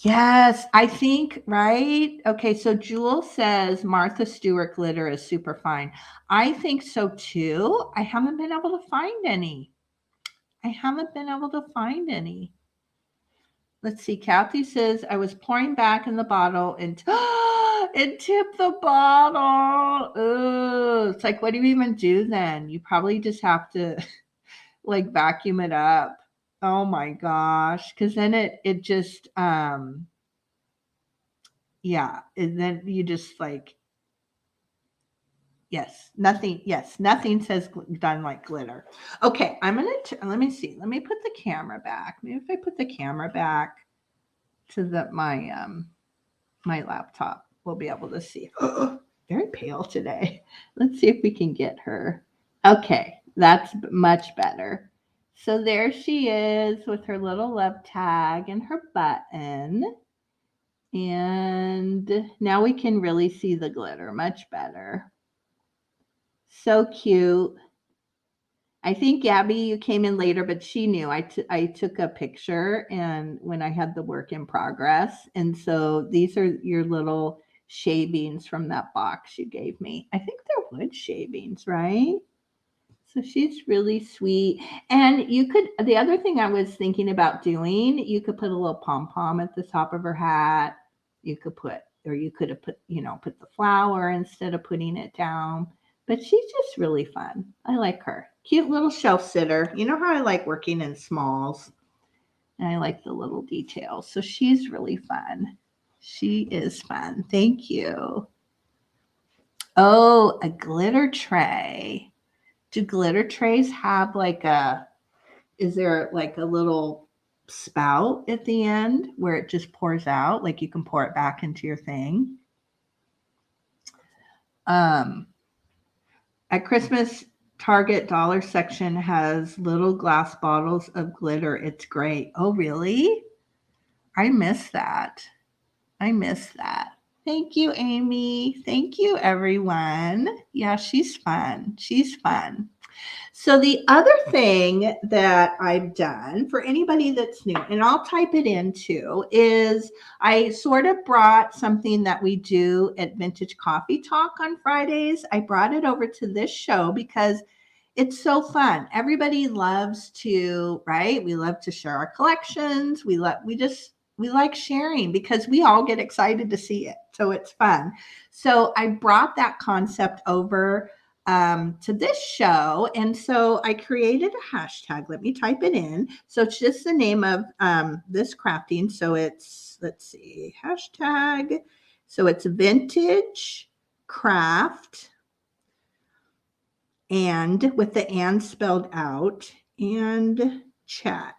Speaker 1: Yes, I think, right? Okay, so Jewel says Martha Stewart glitter is super fine. I think so too. I haven't been able to find any. I haven't been able to find any. Let's see. Kathy says I was pouring back in the bottle and it tipped the bottle. Oh, it's like, what do you even do then? You probably just have to like vacuum it up. Oh my gosh, because then it just yeah, and then you just like yes, nothing says done like glitter. Okay, I'm gonna let me see. Let me put the camera back. Maybe if I put the camera back to my laptop, we'll be able to see. Very pale today. Let's see if we can get her. Okay, that's much better. So there she is with her little love tag and her button. And now we can really see the glitter much better. So cute. I think Gabby, you came in later, but she knew. I took a picture and when I had the work in progress. And so these are your little shavings from that box you gave me. I think they're wood shavings, right? So she's really sweet. And the other thing I was thinking about doing, you could put a little pom pom at the top of her hat. You could have put the flower instead of putting it down. but she's just really fun. I like her. Cute little shelf sitter. You know how I like working in smalls, and I like the little details. So she's really fun. She is fun. Thank you. Oh, a glitter tray. Do glitter trays have like is there like a little spout at the end where it just pours out? Like you can pour it back into your thing? At Christmas, Target dollar section has little glass bottles of glitter. It's great. Oh, really? I miss that. I miss that. Thank you, Amy. Thank you, everyone. Yeah, she's fun. She's fun. So the other thing that I've done for anybody that's new, and I'll type it in too, is I sort of brought something that we do at Vintage Coffee Talk on Fridays. I brought it over to this show because it's so fun. Everybody loves to, right? We love to share our collections. We like sharing because we all get excited to see it. So it's fun. So I brought that concept over to this show. And so I created a hashtag. Let me type it in. So it's just the name of this crafting. So it's, let's see, hashtag. So it's vintage craft and with the and spelled out and chat.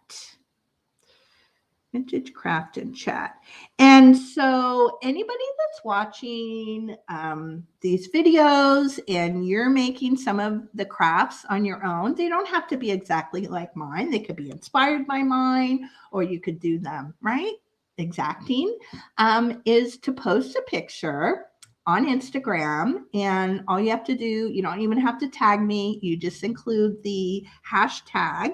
Speaker 1: Vintage craft and chat. And so anybody that's watching these videos and you're making some of the crafts on your own, they don't have to be exactly like mine. They could be inspired by mine, or you could do them, right? Exacting is to post a picture on Instagram, and all you have to do, you don't even have to tag me. You just include the hashtag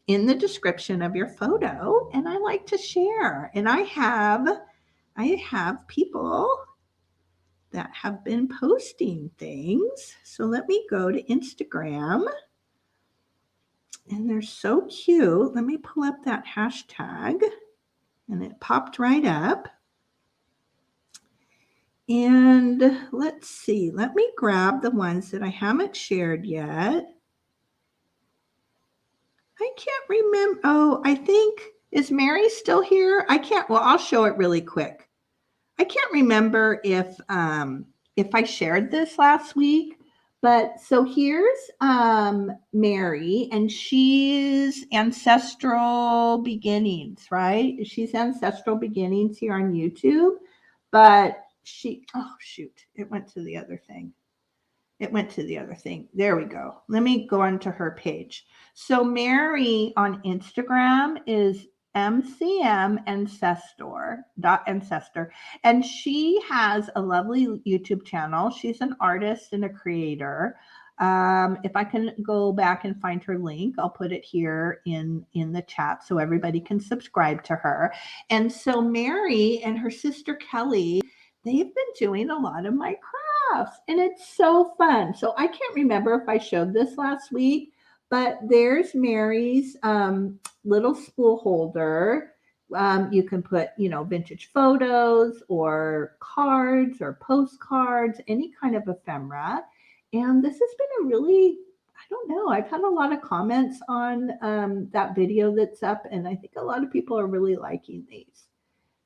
Speaker 1: in the description of your photo, and I like to share. And I have people that have been posting things. So let me go to Instagram, and they're so cute. Let me pull up that hashtag, and it popped right up. And let's see, let me grab the ones that I haven't shared yet. I can't remember. Oh, I think, is Mary still here? I can't, well, I'll show it really quick. I can't remember if I shared this last week, but so here's Mary, and she's Ancestral Beginnings, right? She's Ancestral Beginnings here on YouTube, but oh shoot, it went to the other thing. It went to the other thing. There we go. Let me go onto her page. So Mary on Instagram is MCM Ancestor, and she has a lovely YouTube channel. She's an artist and a creator. If I can go back and find her link, I'll put it here in the chat so everybody can subscribe to her. And so Mary and her sister Kelly, they've been doing a lot of my crafts, and it's so fun. So I can't remember if I showed this last week, but there's Mary's little spool holder. You can put, vintage photos or cards or postcards, any kind of ephemera. And this has been a really, I don't know, I've had a lot of comments on that video that's up, and I think a lot of people are really liking these.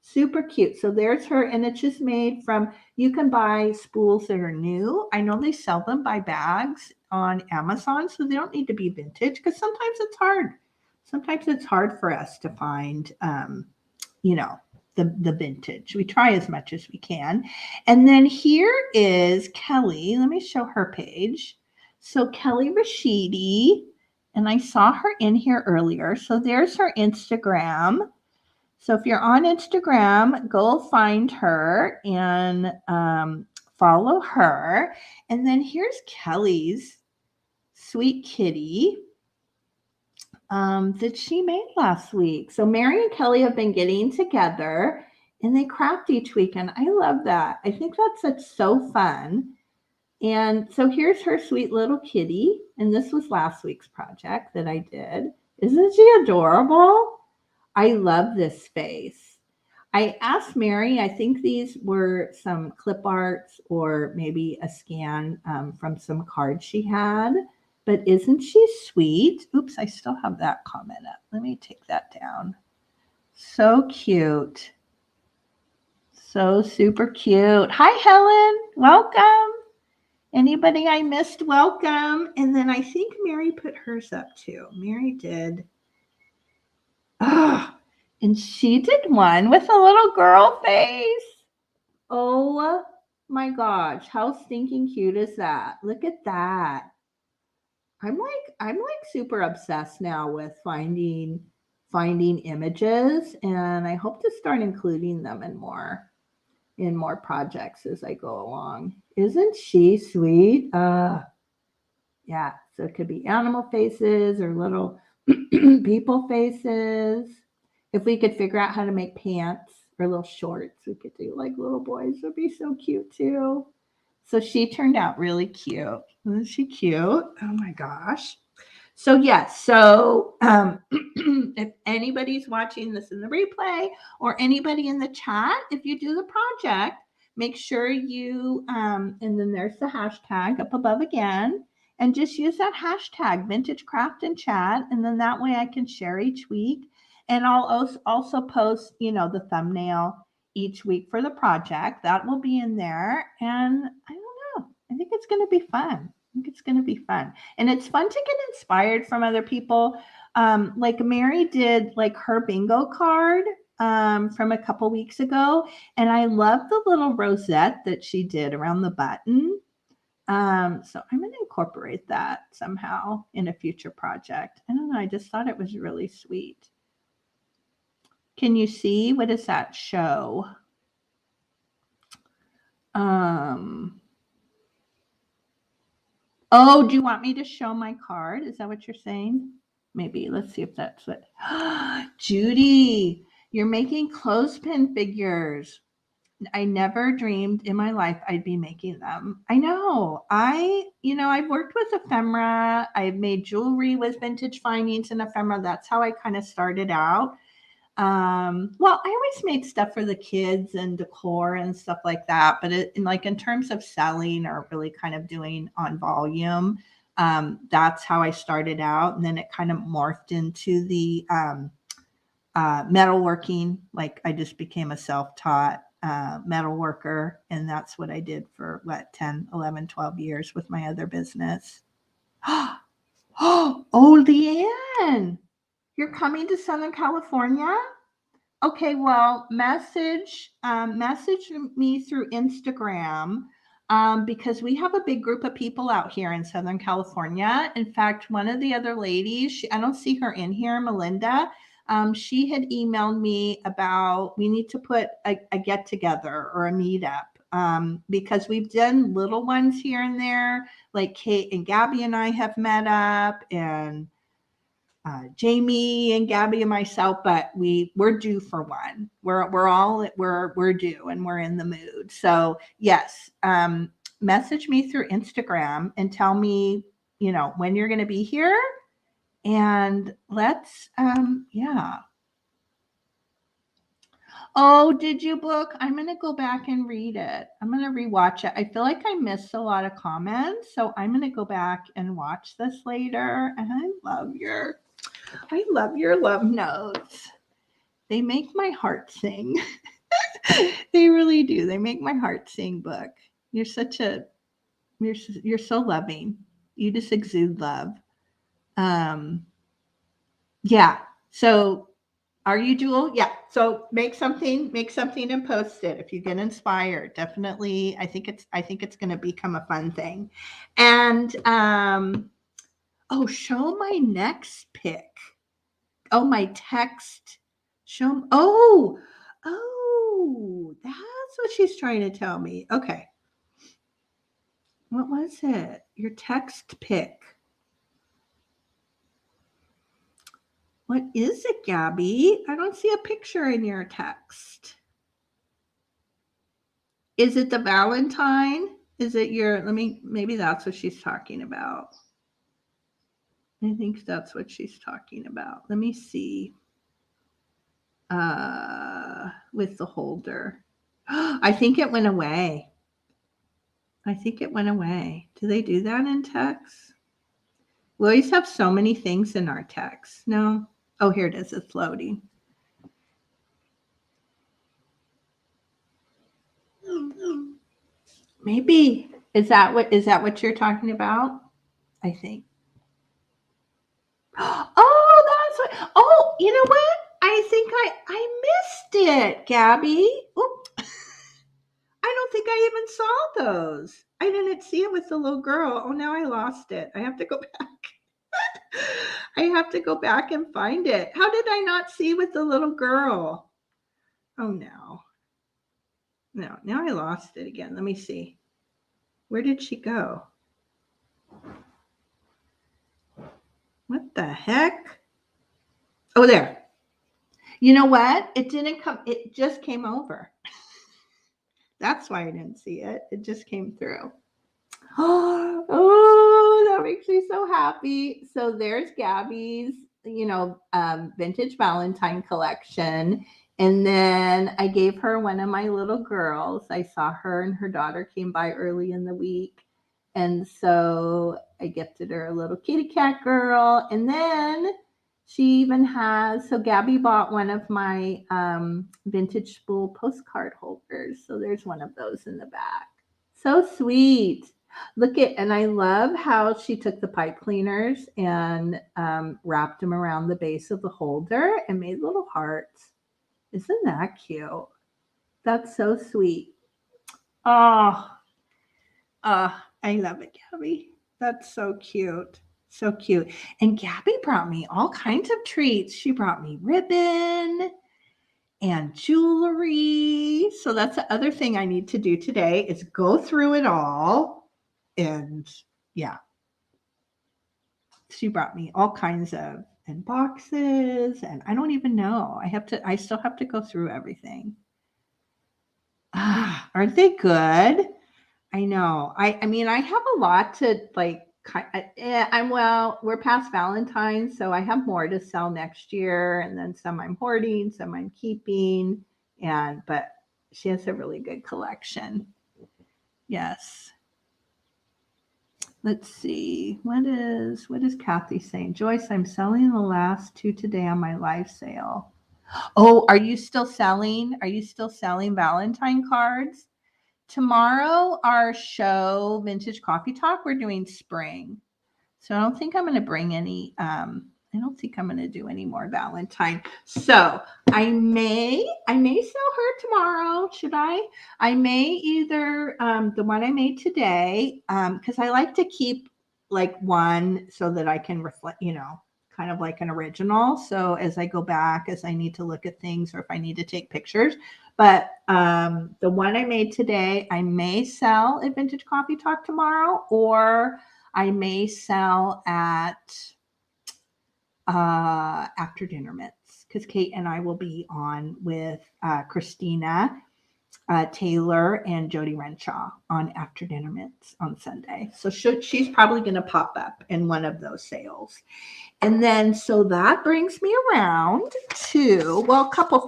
Speaker 1: Super cute. So there's her, and it's just made from, you can buy spools that are new. I know they sell them by bags on Amazon, so they don't need to be vintage, because sometimes it's hard. Sometimes it's hard for us to find, the vintage. We try as much as we can. And then here is Kelly. Let me show her page. So Kelly Rashidi, and I saw her in here earlier. So there's her Instagram. So if you're on Instagram, go find her and follow her. And then here's Kelly's sweet kitty that she made last week. So Mary and Kelly have been getting together, and they craft each week, and I love that. I think that's so fun. And so here's her sweet little kitty, and this was last week's project that I did. Isn't she adorable? I love this face. I asked Mary, I think these were some clip arts or maybe a scan from some cards she had. But isn't she sweet? Oops, I still have that comment up. Let me take that down. So cute. So super cute. Hi, Helen. Welcome. Anybody I missed, welcome. And then I think Mary put hers up too. Mary did. Ah, and she did one with a little girl face. Oh my gosh, how stinking cute is that? Look at that. I'm like super obsessed now with finding images, and I hope to start including them in more projects as I go along. Isn't she sweet? Yeah, so it could be animal faces or little people faces. If we could figure out how to make pants or little shorts, we could do like little boys. Would be so cute too. So she turned out really cute. Isn't she cute? Oh my gosh. So yes, so if anybody's watching this in the replay or anybody in the chat, if you do the project, make sure you and then there's the hashtag up above again, and just use that hashtag vintage craft and chat, and then that way I can share each week, and I'll also post the thumbnail each week for the project that will be in there, and I don't know, I think it's going to be fun. I think it's going to be fun. And it's fun to get inspired from other people. Like Mary did like her bingo card from a couple weeks ago. And I love the little rosette that she did around the button. So I'm going to incorporate that somehow in a future project. I don't know. I just thought it was really sweet. Can you see? What does that show? Oh, do you want me to show my card? Is that what you're saying? Maybe. Let's see if that's what. Judy, you're making clothespin figures. I never dreamed in my life I'd be making them. I know. I've worked with ephemera. I've made jewelry with vintage findings and ephemera. That's how I kind of started out. Well, I always made stuff for the kids and decor and stuff like that, but in terms of selling or really kind of doing on volume, that's how I started out, and then it kind of morphed into the metalworking. Like I just became a self-taught metal worker, and that's what I did for 10, 11, 12 years with my other business. Oh, Leanne, you're coming to Southern California? Okay, well, message me through Instagram because we have a big group of people out here in Southern California. In fact, one of the other ladies, I don't see her in here, Melinda. She had emailed me about we need to put a get together or a meetup because we've done little ones here and there. Like Kate and Gabby and I have met up, and Jamie and Gabby and myself, but we're due for one. We're due and we're in the mood. So yes, message me through Instagram and tell me when you're going to be here, and let's yeah. Oh, did you book? I'm going to go back and read it. I'm going to rewatch it. I feel like I missed a lot of comments, so I'm going to go back and watch this later. And I love your love notes. They make my heart sing. They really do. They make my heart sing, book. You're so loving. You just exude love. Yeah. So are you Jewel? Yeah. So make something and post it if you get inspired. Definitely. I think it's going to become a fun thing. And show my next pic. Oh, my text. Show. Oh, that's what she's trying to tell me. Okay. What was it? Your text pic. What is it, Gabby? I don't see a picture in your text. Is it the Valentine? Is it maybe that's what she's talking about. I think that's what she's talking about. Let me see. with the holder. I think it went away. I think it went away. Do they do that in text? We always have so many things in our text. No? Oh, here it is. It's loading. Maybe. Is that what you're talking about? I think. Oh, that's what. Oh, you know what? I think I missed it, Gabby. Oop. I don't think I even saw those. I didn't see it with the little girl. Oh, now I lost it. I have to go back. I have to go back and find it. How did I not see with the little girl? Oh, no. No, now I lost it again. Let me see. Where did she go? What the heck? Oh, there. You know what? It didn't come. It just came over. That's why I didn't see it. It just came through. Oh, that makes me so happy. So there's Gabby's, vintage Valentine collection. And then I gave her one of my little girls. I saw her and her daughter came by early in the week. And so I gifted her a little kitty cat girl. And then she even has, so Gabby bought one of my vintage spool postcard holders. So there's one of those in the back. So sweet. Look at, and I love how she took the pipe cleaners and wrapped them around the base of the holder and made little hearts. Isn't that cute? That's so sweet. Oh, I love it, Gabby. That's so cute. So cute. And Gabby brought me all kinds of treats. She brought me ribbon and jewelry. So that's the other thing I need to do today is go through it all. And yeah, she brought me all kinds of and boxes, and I don't even know. I still have to go through everything. Aren't they good? I know. I mean, I have a lot to like. We're past Valentine, so I have more to sell next year, and then some I'm hoarding, some I'm keeping, but she has a really good collection. Yes. Let's see. What is Kathy saying? Joyce, I'm selling the last 2 today on my live sale. Oh, are you still selling? Are you still selling Valentine cards? Tomorrow, our show, Vintage Coffee Talk, we're doing spring. So I don't think I'm going to bring any, I don't think I'm going to do any more Valentine. So I may sell her tomorrow. Should I? I may either, the one I made today, because I like to keep like one so that I can reflect, kind of like an original. So as I go back, as I need to look at things or if I need to take pictures. But the one I made today, I may sell at Vintage Coffee Talk tomorrow, or I may sell at after dinner mitts, because Kate and I will be on with Christina Taylor and Jody Renshaw on after dinner mitts on Sunday. So she's probably going to pop up in one of those sales. And then, so that brings me around to, well, a couple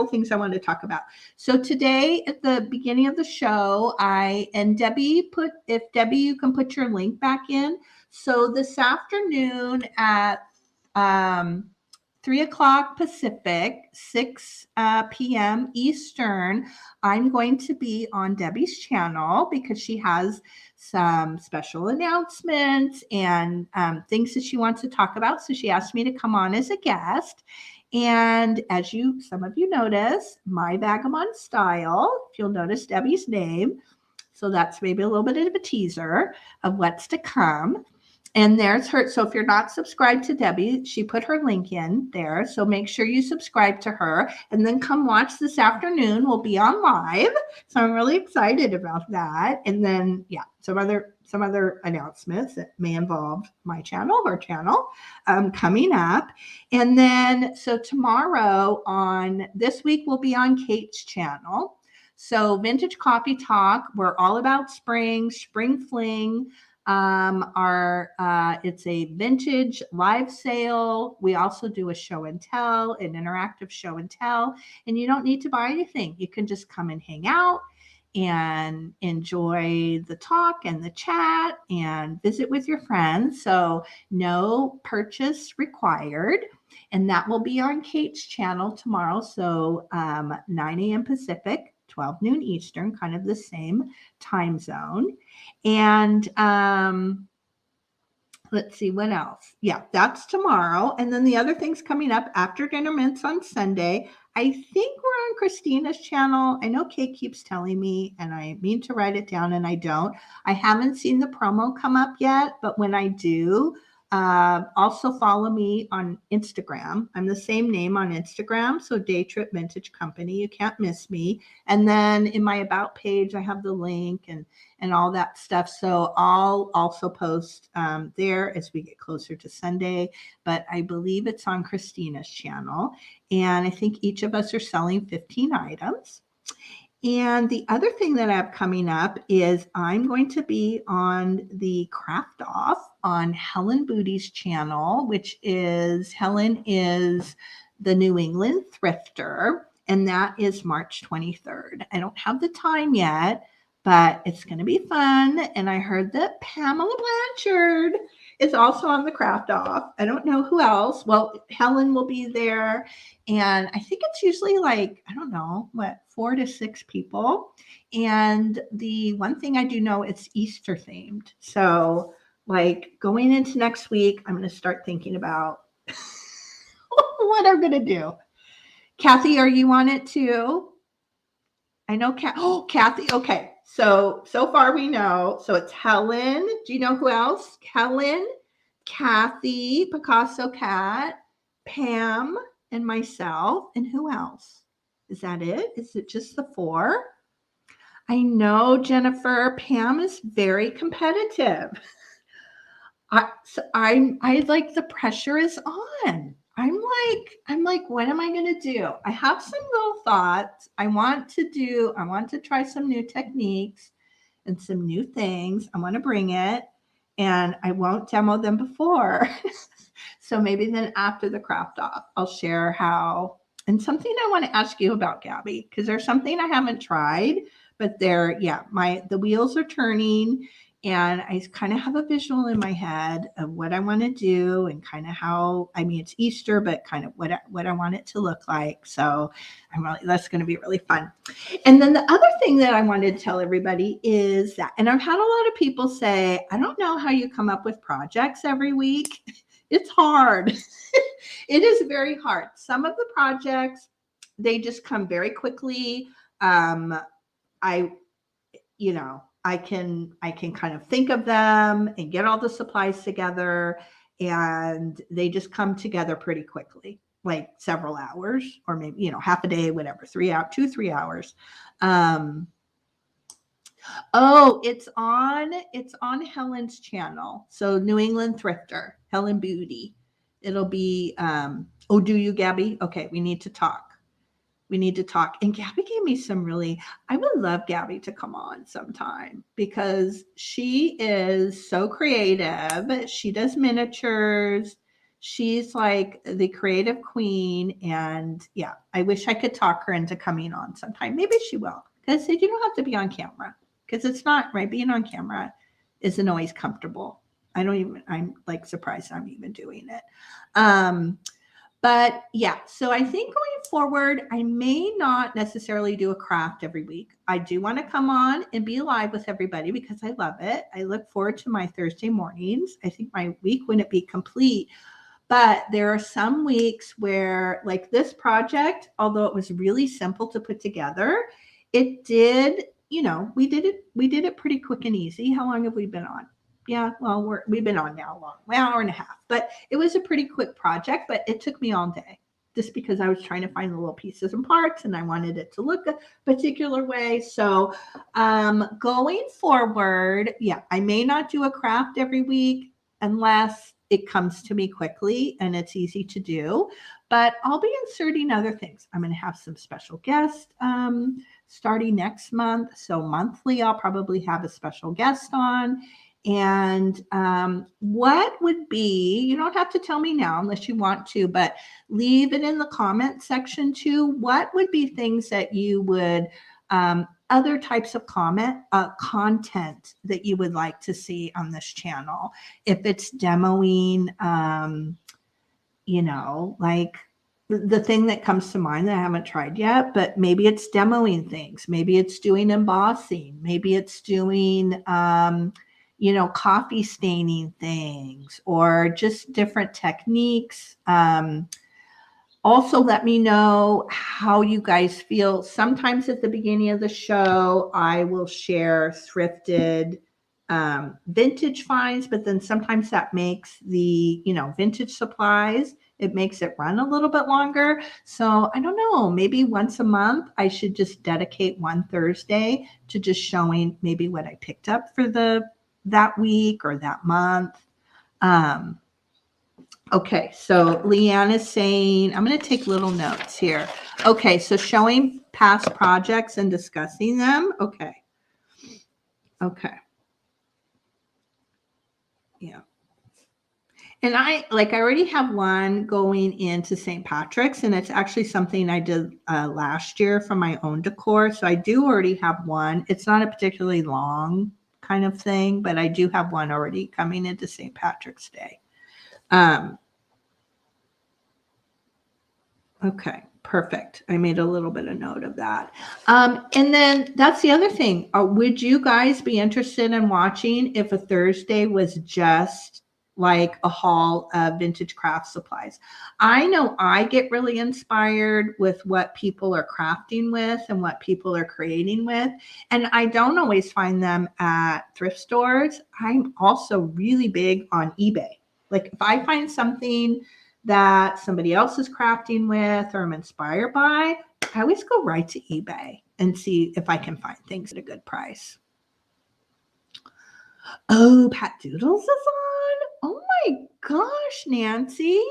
Speaker 1: things I want to talk about. So today at the beginning of the show, Debbie, if Debbie, you can put your link back in. So this afternoon at 3 o'clock Pacific, 6 p.m. Eastern, I'm going to be on Debbie's channel because she has some special announcements and things that she wants to talk about. So she asked me to come on as a guest. And as some of you notice, My Vagabond Style, if you'll notice Debbie's name. So that's maybe a little bit of a teaser of what's to come. And there's her. So if you're not subscribed to Debbie, she put her link in there. So make sure you subscribe to her and then come watch this afternoon. We'll be on live. So I'm really excited about that. And then, yeah, some other announcements that may involve my channel, her channel, coming up. And then, so tomorrow this week, we'll be on Kate's channel. So Vintage Coffee Talk, we're all about spring fling. It's a vintage live sale. We also do a show and tell, an interactive show and tell, and you don't need to buy anything. You can just come and hang out and enjoy the talk and the chat and visit with your friends. So no purchase required. And that will be on Kate's channel tomorrow. So 9 a.m. Pacific, 12 noon Eastern, kind of the same time zone. And let's see what else. Yeah, that's tomorrow. And then the other things coming up after dinner mints on Sunday. I think we're on Christina's channel. I know Kate keeps telling me, and I mean to write it down, and I don't. I haven't seen the promo come up yet, but when I do, also follow me on Instagram. I'm the same name on Instagram, so Day Trip Vintage Company. You can't miss me. And then in my About page, I have the link and all that stuff. So I'll also post there as we get closer to Sunday. But I believe it's on Christina's channel. And I think each of us are selling 15 items. And the other thing that I have coming up is I'm going to be on the Craft Off on Helen Booty's channel, which is Helen is the New England thrifter, and that is March 23rd. I don't have the time yet, but it's going to be fun. And I heard that Pamela Blanchard is also on the Craft Off. I don't know who else. Well, Helen will be there. And I think it's usually like, I don't know, 4 to 6 people. And the one thing I do know, it's Easter themed. So like going into next week, I'm going to start thinking about what I'm going to do. Kathy, are you on it too? I know Kathy. Okay. So far we know. So it's Helen. Do you know who else? Helen, Kathy, Picasso Cat, Pam, and myself. And who else? Is that it? Is it just the 4? I know, Jennifer. Pam is very competitive. I like the pressure is on. I'm like, what am I going to do? I have some little thoughts. I want to try some new techniques and some new things. I want to bring it, and I won't demo them before. So maybe then after the Craft Off, I'll share how, and something I want to ask you about, Gabby, because there's something I haven't tried, but the wheels are turning. And I kind of have a visual in my head of what I want to do and kind of how, I mean, it's Easter, but kind of what I want it to look like. So that's going to be really fun. And then the other thing that I wanted to tell everybody is that, and I've had a lot of people say, I don't know how you come up with projects every week. It's hard. It is very hard. Some of the projects, they just come very quickly. I can kind of think of them and get all the supplies together, and they just come together pretty quickly, like several hours or maybe, half a day, whatever, 3 hours. It's on Helen's channel. So New England Thrifter, Helen Booty. It'll be, do you, Gabby? Okay. We need to talk. And Gabby gave me I would love Gabby to come on sometime because she is so creative. She does miniatures. She's like the creative queen. And yeah, I wish I could talk her into coming on sometime. Maybe she will, because you don't have to be on camera, because it's not right. Being on camera isn't always comfortable. I'm like surprised I'm even doing it. But yeah, so I think going forward, I may not necessarily do a craft every week. I do want to come on and be live with everybody because I love it. I look forward to my Thursday mornings. I think my week wouldn't be complete. But there are some weeks where, like this project, although it was really simple to put together, it did, we did it pretty quick and easy. How long have we been on? Yeah, well, we've been on now an hour and a half, but it was a pretty quick project, but it took me all day just because I was trying to find the little pieces and parts and I wanted it to look a particular way. So going forward, I may not do a craft every week unless it comes to me quickly and it's easy to do, but I'll be inserting other things. I'm going to have some special guests starting next month. So monthly, I'll probably have a special guest on. And what would be, you don't have to tell me now unless you want to, but leave it in the comment section too. What would be things that you would, other types of content that you would like to see on this channel? If it's demoing, like the thing that comes to mind that I haven't tried yet, but maybe it's demoing things. Maybe it's doing embossing. Maybe it's doing, coffee staining things or just different techniques. Also, let me know how you guys feel. Sometimes at the beginning of the show, I will share thrifted vintage finds, but then sometimes that makes the, vintage supplies, it makes it run a little bit longer. So I don't know, maybe once a month, I should just dedicate one Thursday to just showing maybe what I picked up for that week or that month. Okay, so Leanne is saying, I'm going to take little notes here. Okay, so showing past projects and discussing them. Okay. Yeah. And I already have one going into St. Patrick's, and it's actually something I did last year for my own decor. So I do already have one. It's not a particularly long kind of thing, but I do have one already coming into St. Patrick's Day. Okay, perfect. I made a little bit of note of that. And then that's the other thing. Would you guys be interested in watching if a Thursday was just like a haul of vintage craft supplies? I know I get really inspired with what people are crafting with and what people are creating with. And I don't always find them at thrift stores. I'm also really big on eBay. Like if I find something that somebody else is crafting with or I'm inspired by, I always go right to eBay and see if I can find things at a good price. Oh, Pat Doodles is on? Oh my gosh, Nancy.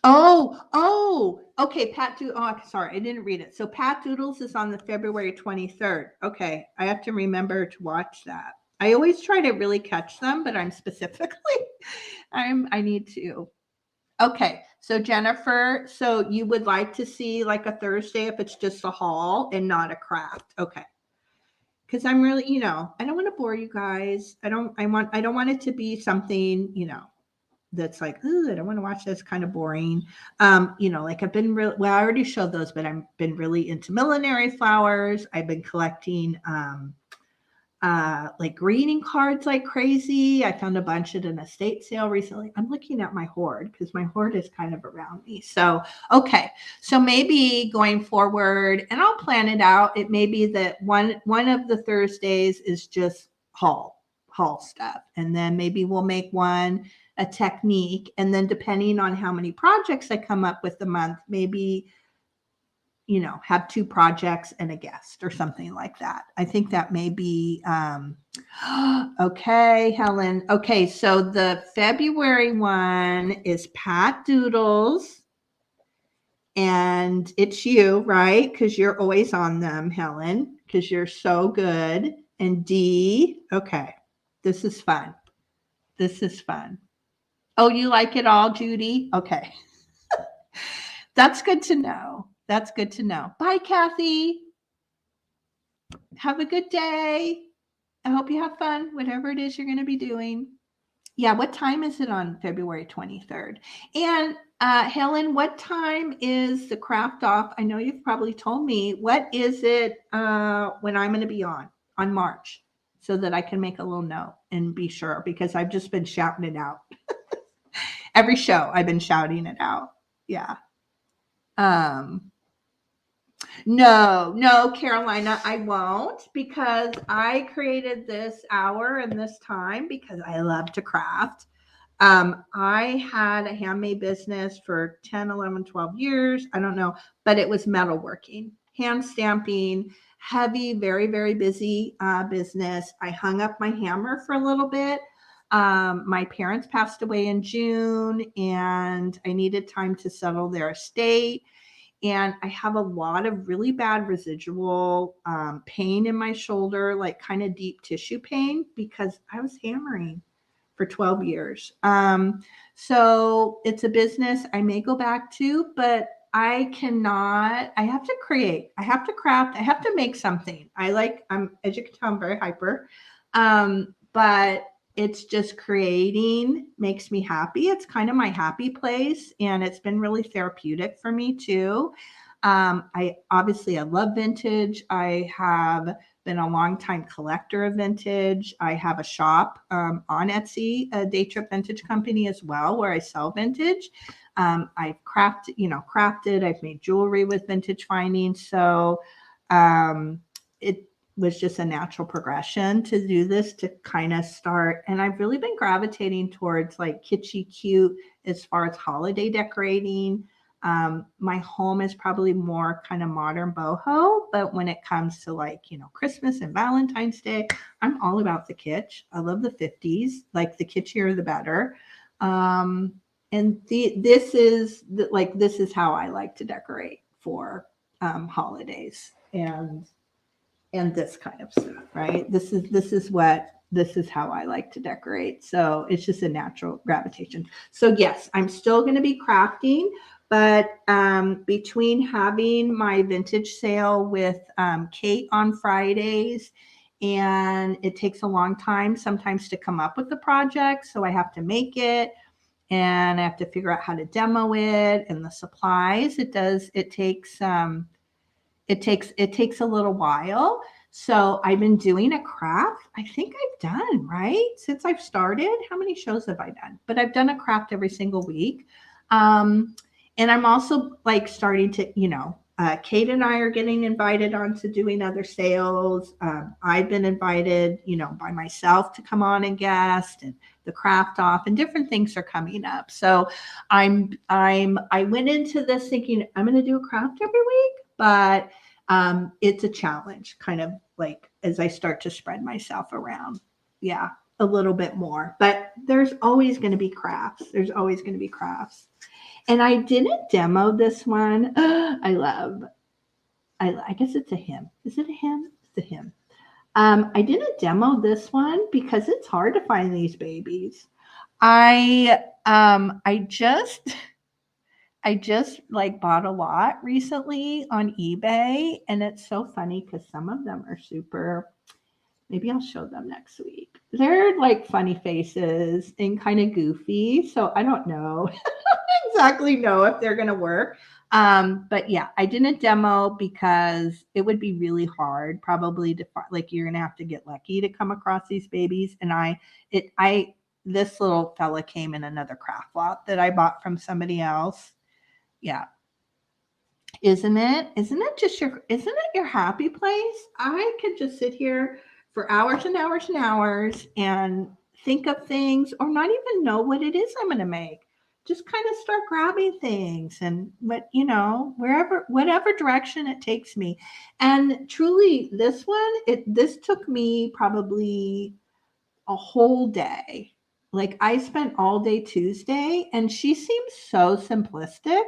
Speaker 1: Oh, okay. Sorry, I didn't read it. So Pat Doodles is on the February 23rd. Okay, I have to remember to watch that. I always try to really catch them, but I need to. Okay, so Jennifer, so you would like to see like a Thursday if it's just a haul and not a craft. Okay. Because I'm really, I don't want to bore you guys. I don't want it to be something, that's like, ooh, I don't want to watch this, kind of boring. Like I've been I already showed those, but I've been really into millinery flowers. I've been collecting like greeting cards like crazy. I found a bunch at an estate sale recently. I'm looking at my hoard because my hoard is kind of around me. So, okay. So maybe going forward, and I'll plan it out. It may be that one of the Thursdays is just haul stuff. And then maybe we'll make one a technique. And then depending on how many projects I come up with a month, maybe have 2 projects and a guest or something like that. I think that may be, okay, Helen. Okay, so the February one is Pat Doodles. And it's you, right? Because you're always on them, Helen, because you're so good. And D, okay, this is fun. Oh, you like it all, Judy? Okay. That's good to know. Bye, Kathy. Have a good day. I hope you have fun, whatever it is you're going to be doing. Yeah, what time is it on February 23rd? And Helen, what time is the craft off? I know you've probably told me. What is it when I'm going to be on March so that I can make a little note and be sure, because I've just been shouting it out. Every show I've been shouting it out. Yeah. No, Carolina, I won't, because I created this hour and this time because I love to craft. I had a handmade business for 10, 11, 12 years. I don't know, but it was metalworking, hand stamping, heavy, very, very busy business. I hung up my hammer for a little bit. My parents passed away in June and I needed time to settle their estate. And I have a lot of really bad residual pain in my shoulder, like kind of deep tissue pain, because I was hammering for 12 years. So it's a business I may go back to, but I cannot, I have to create, I have to craft, I have to make something. As you can tell, I'm very hyper. But it's just creating makes me happy. It's kind of my happy place, and it's been really therapeutic for me too. I love vintage. I have been a longtime collector of vintage. I have a shop on Etsy, a day trip vintage company as well, where I sell vintage. I've crafted. I've made jewelry with vintage findings. So it was just a natural progression to do this, to kind of start. And I've really been gravitating towards like kitschy cute as far as holiday decorating. My home is probably more kind of modern boho, but when it comes to Christmas and Valentine's Day, I'm all about the kitsch. I love the 50s, like the kitschier the better. And this is how I like to decorate for holidays and this kind of stuff, right? This is how I like to decorate. So it's just a natural gravitation. So yes, I'm still going to be crafting, but between having my vintage sale with Kate on Fridays, and it takes a long time sometimes to come up with the project, so I have to make it, and I have to figure out how to demo it and the supplies. It takes a little while. So I've been doing a craft. I think I've done, right? Since I've started, how many shows have I done? But I've done a craft every single week. And I'm also starting to, Kate and I are getting invited onto doing other sales. I've been invited, by myself to come on and guest, and the craft off, and different things are coming up. So I went into this thinking I'm going to do a craft every week, but it's a challenge kind of as I start to spread myself around. Yeah, a little bit more, but there's always going to be crafts. And I didn't demo this one. I guess it's a him. Is it a him? It's a him. I didn't demo this one because it's hard to find these babies. I just bought a lot recently on eBay, and it's so funny because some of them are super. Maybe I'll show them next week. They're funny faces and kind of goofy, so I don't know exactly know if they're going to work. But yeah, I didn't demo because it would be really hard probably to you're going to have to get lucky to come across these babies. And this little fella came in another craft lot that I bought from somebody else. Yeah. Isn't it your happy place? I could just sit here for hours and hours and hours and think of things, or not even know what it is I'm going to make. Just kind of start grabbing things, and whatever direction it takes me. And truly, this took me probably a whole day. I spent all day Tuesday, and she seems so simplistic.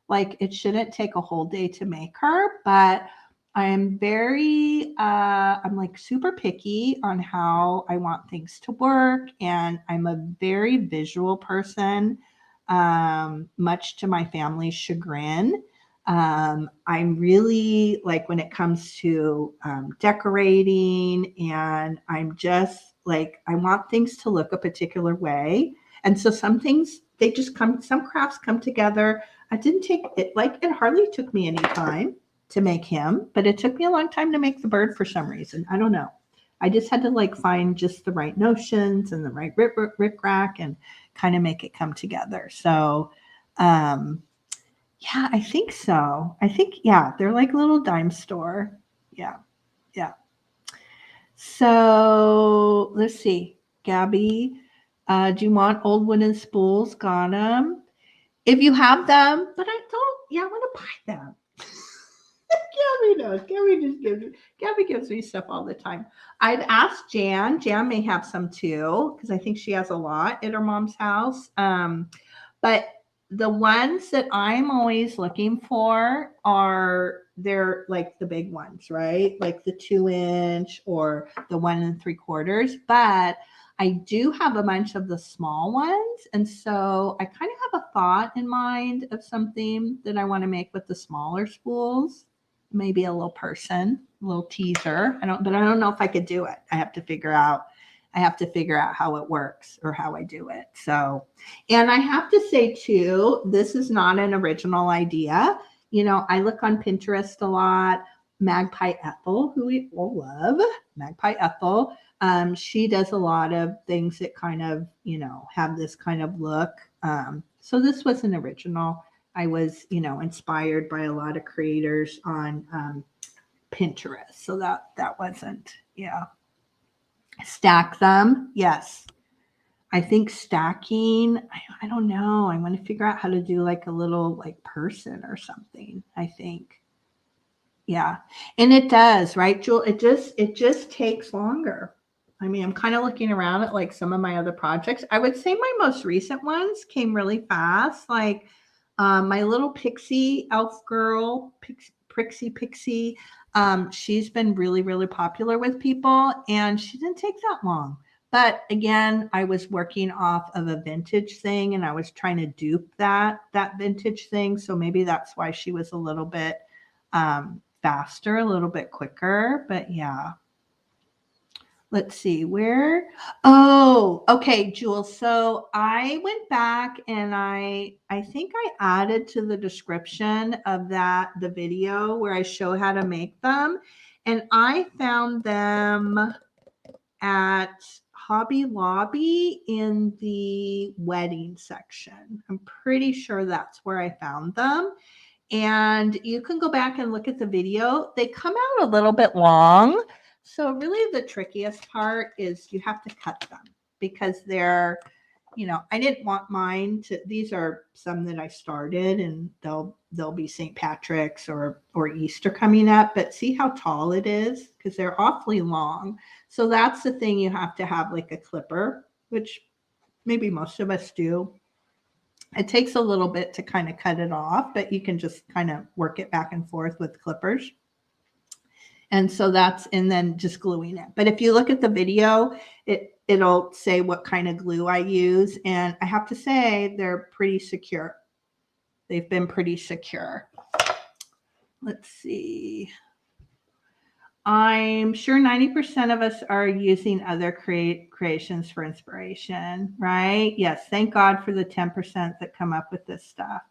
Speaker 1: It shouldn't take a whole day to make her, but I'm I'm super picky on how I want things to work. And I'm a very visual person, much to my family's chagrin. I'm really when it comes to decorating, and I'm just I want things to look a particular way. And so some things, some crafts come together. I didn't take it, it hardly took me any time to make him, but it took me a long time to make the bird for some reason. I don't know. I just had to find just the right notions and the right Ric Rac and kind of make it come together. So, yeah, I think so. They're like a little dime store. Yeah. So let's see. Gabby, do you want old wooden spools? Got them. If you have them, but I want to buy them. Gabby knows. Gabby gives me stuff all the time. I've asked Jan. Jan may have some too, because I think she has a lot at her mom's house. But the ones that I'm always looking for they're like the big ones, right? Like the 2-inch or the 1 3/4. But I do have a bunch of the small ones. And so I kind of have a thought in mind of something that I want to make with the smaller spools. Maybe a little person, a little teaser. But I don't know if I could do it. I have to figure out how it works or how I do it. So, and I have to say too, this is not an original idea. You know, I look on Pinterest a lot. Magpie Ethel, who we all love, Magpie Ethel. She does a lot of things that kind of, you know, have this kind of look. So this was an original. I was, you know, inspired by a lot of creators on Pinterest. So that wasn't, yeah. Stack them. Yes. I think stacking, I don't know. I want to figure out how to do like a little like person or something, I think. Yeah. And it does, right, Jewel? It just takes longer. I mean, I'm kind of looking around at like some of my other projects. I would say my most recent ones came really fast. Like my little pixie elf girl, Prixie Pixie, she's been really, really popular with people, and she didn't take that long. But again, I was working off of a vintage thing, and I was trying to dupe that vintage thing. So maybe that's why she was a little bit faster, a little bit quicker. But yeah. Let's see where. Oh, okay, Jules. So I went back and I think I added to the description of the video where I show how to make them. And I found them at Hobby Lobby in the wedding section. I'm pretty sure that's where I found them. And you can go back and look at the video. They come out a little bit long. So really the trickiest part is you have to cut them because they're, you know, I didn't want mine to, these are some that I started and they'll be St. Patrick's or Easter coming up, but see how tall it is because they're awfully long. So that's the thing, you have to have like a clipper, which maybe most of us do. It takes a little bit to kind of cut it off, but you can just kind of work it back and forth with clippers. And so and then just gluing it. But if you look at the video, it'll say what kind of glue I use. And I have to say, they're pretty secure. They've been pretty secure. Let's see. I'm sure 90% of us are using other creations for inspiration, right? Yes, thank God for the 10% that come up with this stuff.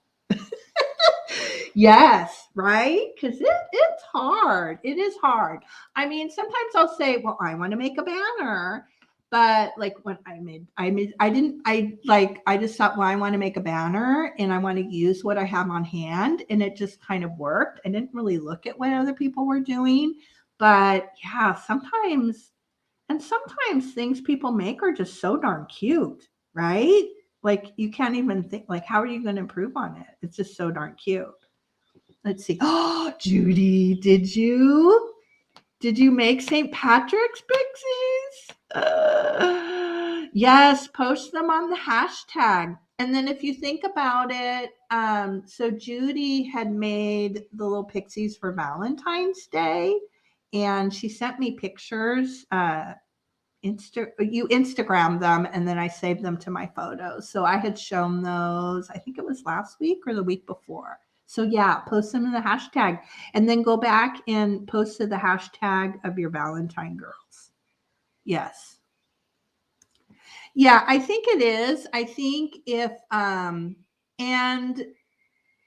Speaker 1: Yes, right? Because it's hard. It is hard. I mean, sometimes I'll say, well, I want to make a banner. But like when I just thought, well, I want to make a banner and I want to use what I have on hand. And it just kind of worked. I didn't really look at what other people were doing. But yeah, sometimes things people make are just so darn cute, right? Like you can't even think, like, how are you going to improve on it? It's just so darn cute. Let's see. Oh, Judy, did you make St. Patrick's pixies? Yes, post them on the hashtag. And then if you think about it, so Judy had made the little pixies for Valentine's Day, and she sent me pictures. You Instagram them, and then I saved them to my photos. So I had shown those, I think it was last week or the week before. So yeah, post them in the hashtag and then go back and post to the hashtag of your Valentine girls. Yes. Yeah, I think it is. I think if, and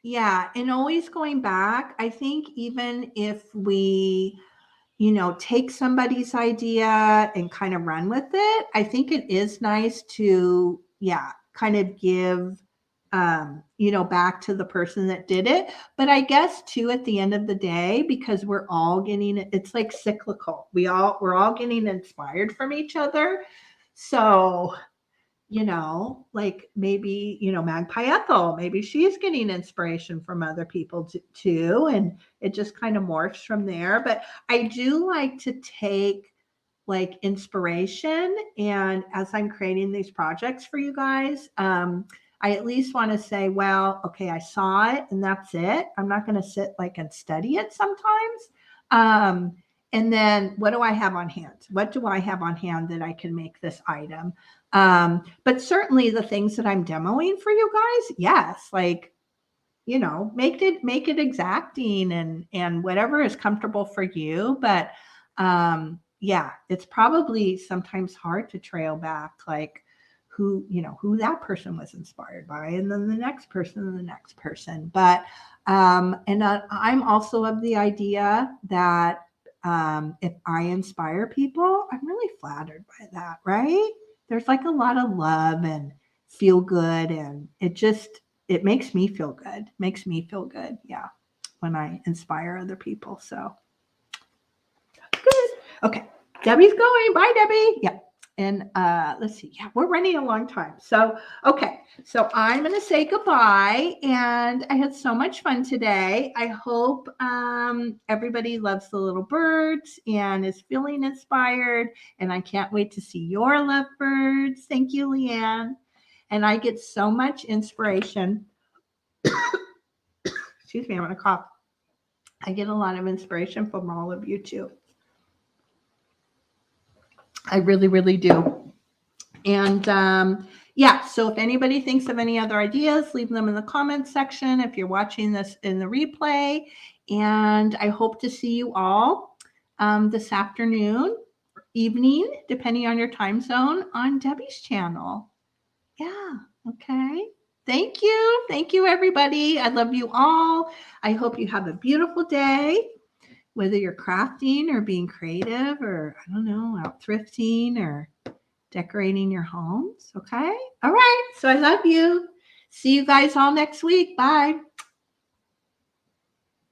Speaker 1: yeah, and always going back, I think even if we, you know, take somebody's idea and kind of run with it, I think it is nice to, yeah, kind of give, you know, back to the person that did it. But I guess too, at the end of the day, because we're all getting, it's like cyclical. We're all getting inspired from each other. So, you know, like maybe, you know, Magpie Ethel, maybe she's getting inspiration from other people too. And it just kind of morphs from there. But I do like to take like inspiration. And as I'm creating these projects for you guys, I at least want to say, well, okay, I saw it and that's it. I'm not going to sit like and study it sometimes. And then what do I have on hand? What do I have on hand that I can make this item? But certainly the things that I'm demoing for you guys, yes, like, you know, make it exacting and whatever is comfortable for you. But yeah, it's probably sometimes hard to trail back, like who, you know, who that person was inspired by, and then the next person and the next person. But I'm also of the idea that if I inspire people, I'm really flattered by that, right? There's like a lot of love and feel good, and it makes me feel good. Makes me feel good, yeah, when I inspire other people. So good. Okay, Debbie's going. Bye, Debbie. Yeah. And let's see. Yeah, we're running a long time. So, okay. So I'm going to say goodbye. And I had so much fun today. I hope everybody loves the little birds and is feeling inspired. And I can't wait to see your lovebirds. Thank you, Leanne. And I get so much inspiration. Excuse me, I'm going to cough. I get a lot of inspiration from all of you too. I really, really do. And yeah, so if anybody thinks of any other ideas, leave them in the comments section if you're watching this in the replay. And I hope to see you all this afternoon, evening, depending on your time zone, on Debbie's channel. Yeah, okay. Thank you. Thank you, everybody. I love you all. I hope you have a beautiful day, whether you're crafting or being creative or, I don't know, out thrifting or decorating your homes. Okay. All right. So I love you. See you guys all next week. Bye.